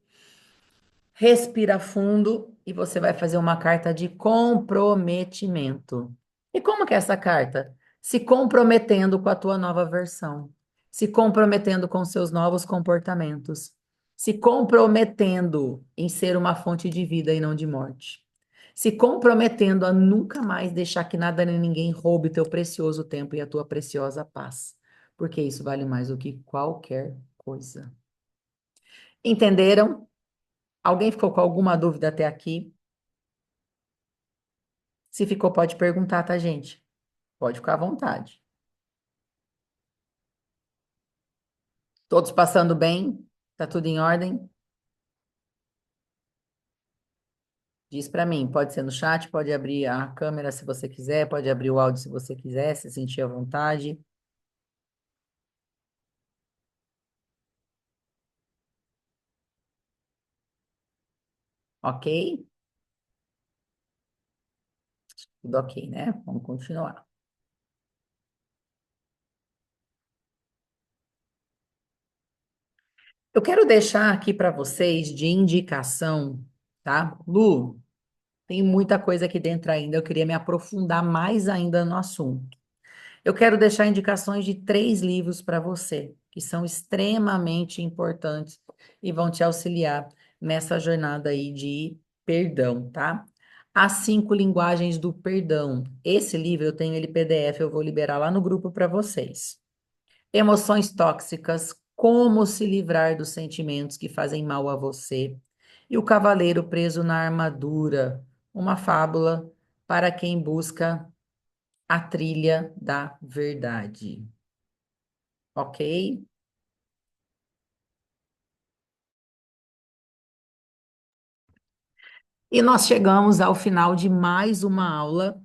respira fundo e você vai fazer uma carta de comprometimento. E como que é essa carta? Se comprometendo com a tua nova versão, se comprometendo com seus novos comportamentos, se comprometendo em ser uma fonte de vida e não de morte, se comprometendo a nunca mais deixar que nada nem ninguém roube teu precioso tempo e a tua preciosa paz, porque isso vale mais do que qualquer coisa. Entenderam? Alguém ficou com alguma dúvida até aqui? Se ficou, pode perguntar, tá, gente? Pode ficar à vontade. Todos passando bem? Tá tudo em ordem? Diz para mim, pode ser no chat, pode abrir a câmera se você quiser, pode abrir o áudio se você quiser, se sentir à vontade. Ok? Tudo ok, né? Vamos continuar. Eu quero deixar aqui para vocês de indicação, tá? Lu, tem muita coisa aqui dentro ainda, eu queria me aprofundar mais ainda no assunto. Eu quero deixar indicações de 3 livros para você, que são extremamente importantes e vão te auxiliar nessa jornada aí de perdão, tá? As 5 linguagens do perdão. Esse livro eu tenho ele PDF, eu vou liberar lá no grupo para vocês. Emoções tóxicas, como se livrar dos sentimentos que fazem mal a você. E o cavaleiro preso na armadura, uma fábula para quem busca a trilha da verdade. Ok? E nós chegamos ao final de mais uma aula.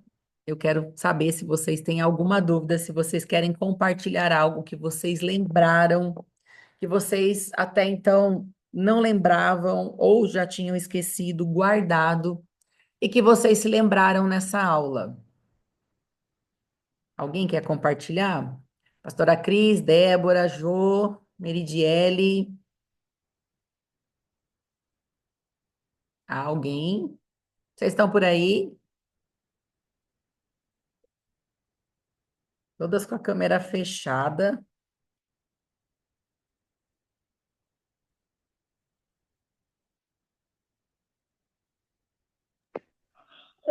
Eu quero saber se vocês têm alguma dúvida, se vocês querem compartilhar algo que vocês lembraram, que vocês até então não lembravam ou já tinham esquecido, guardado, e que vocês se lembraram nessa aula. Alguém quer compartilhar? Pastora Cris, Débora, Jô, Meridiele, alguém? Vocês estão por aí? Todas com a câmera fechada.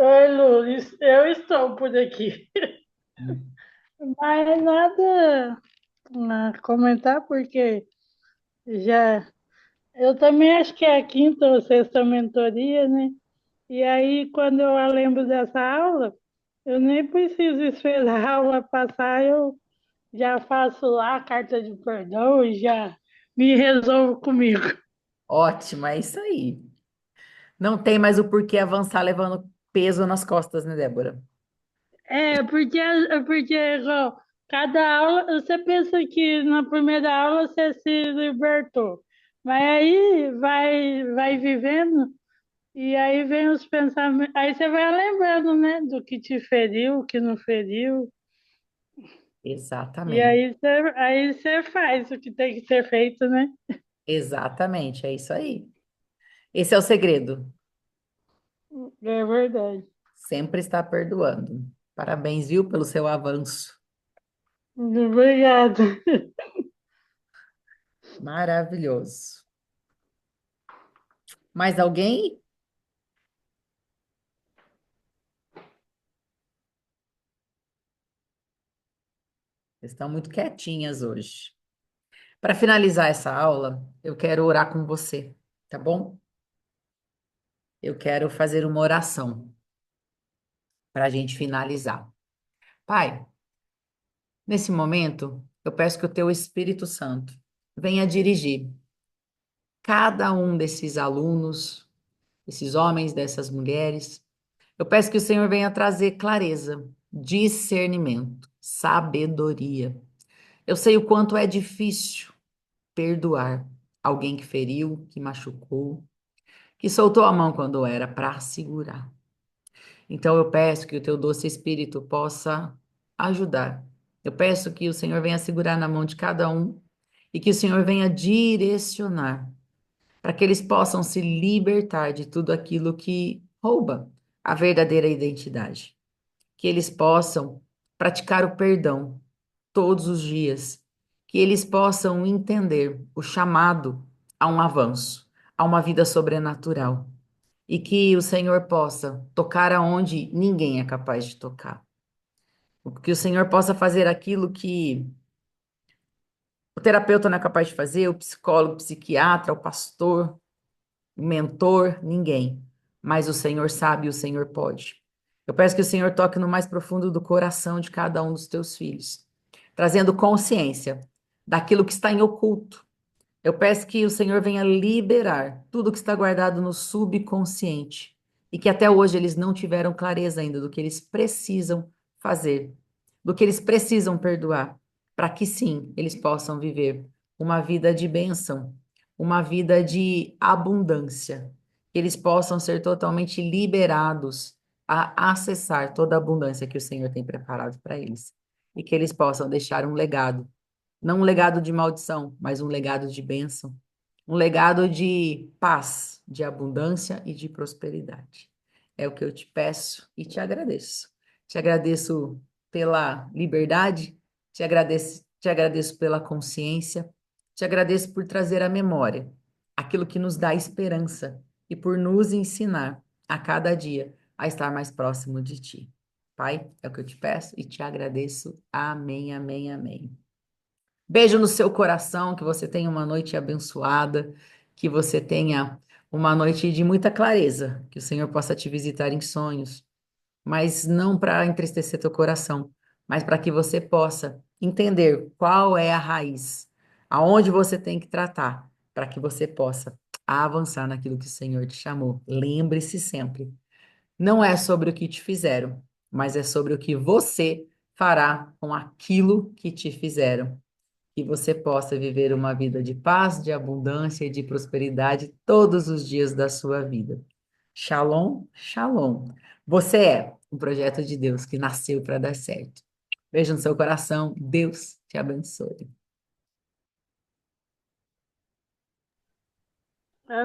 Oi, Luiz, eu estou por aqui. Mas nada a comentar, porque já. Eu também acho que é a quinta ou sexta mentoria, né? E aí, quando eu lembro dessa aula, eu nem preciso esperar a aula passar, eu já faço lá a carta de perdão e já me resolvo comigo. Ótimo, é isso aí. Não tem mais o porquê avançar levando peso nas costas, né, Débora? É, porque, igual. cada aula, você pensa que na primeira aula você se libertou, mas aí vai vivendo e aí vem os pensamentos, aí você vai lembrando, né, do que te feriu, o que não feriu, e Exatamente. aí você faz o que tem que ser feito, né? Exatamente, é isso aí. Esse é o segredo. É verdade. Sempre está perdoando. Parabéns, viu, pelo seu avanço. Obrigada. Maravilhoso. Mais alguém? Vocês estão muito quietinhas hoje. Para finalizar essa aula, eu quero orar com você, tá bom? Eu quero fazer uma oração para a gente finalizar. Pai, nesse momento, eu peço que o teu Espírito Santo venha dirigir cada um desses alunos, desses homens, dessas mulheres. Eu peço que o Senhor venha trazer clareza, discernimento, sabedoria. Eu sei o quanto é difícil perdoar alguém que feriu, que machucou, que soltou a mão quando era para segurar. Então eu peço que o teu doce Espírito possa ajudar. Eu peço que o Senhor venha segurar na mão de cada um e que o Senhor venha direcionar para que eles possam se libertar de tudo aquilo que rouba a verdadeira identidade. Que eles possam praticar o perdão todos os dias, que eles possam entender o chamado a um avanço, a uma vida sobrenatural, e que o Senhor possa tocar aonde ninguém é capaz de tocar. Que o Senhor possa fazer aquilo que o terapeuta não é capaz de fazer, o psicólogo, o psiquiatra, o pastor, o mentor, ninguém. Mas o Senhor sabe e o Senhor pode. Eu peço que o Senhor toque no mais profundo do coração de cada um dos teus filhos, trazendo consciência daquilo que está em oculto. Eu peço que o Senhor venha liberar tudo que está guardado no subconsciente e que até hoje eles não tiveram clareza ainda do que eles precisam fazer, do que eles precisam perdoar, para que sim, eles possam viver uma vida de bênção, uma vida de abundância, que eles possam ser totalmente liberados a acessar toda a abundância que o Senhor tem preparado para eles e que eles possam deixar um legado, não um legado de maldição, mas um legado de bênção, um legado de paz, de abundância e de prosperidade. É o que eu te peço e te agradeço. Te agradeço pela liberdade, te agradeço pela consciência, te agradeço por trazer à memória aquilo que nos dá esperança e por nos ensinar a cada dia a estar mais próximo de ti. Pai, é o que eu te peço e te agradeço. Amém, amém, amém. Beijo no seu coração, que você tenha uma noite abençoada, que você tenha uma noite de muita clareza, que o Senhor possa te visitar em sonhos, mas não para entristecer teu coração, mas para que você possa entender qual é a raiz, aonde você tem que tratar, para que você possa avançar naquilo que o Senhor te chamou. Lembre-se sempre, não é sobre o que te fizeram, mas é sobre o que você fará com aquilo que te fizeram, que você possa viver uma vida de paz, de abundância e de prosperidade todos os dias da sua vida. Shalom, shalom. Você é um projeto de Deus que nasceu para dar certo. Beijo no seu coração. Deus te abençoe.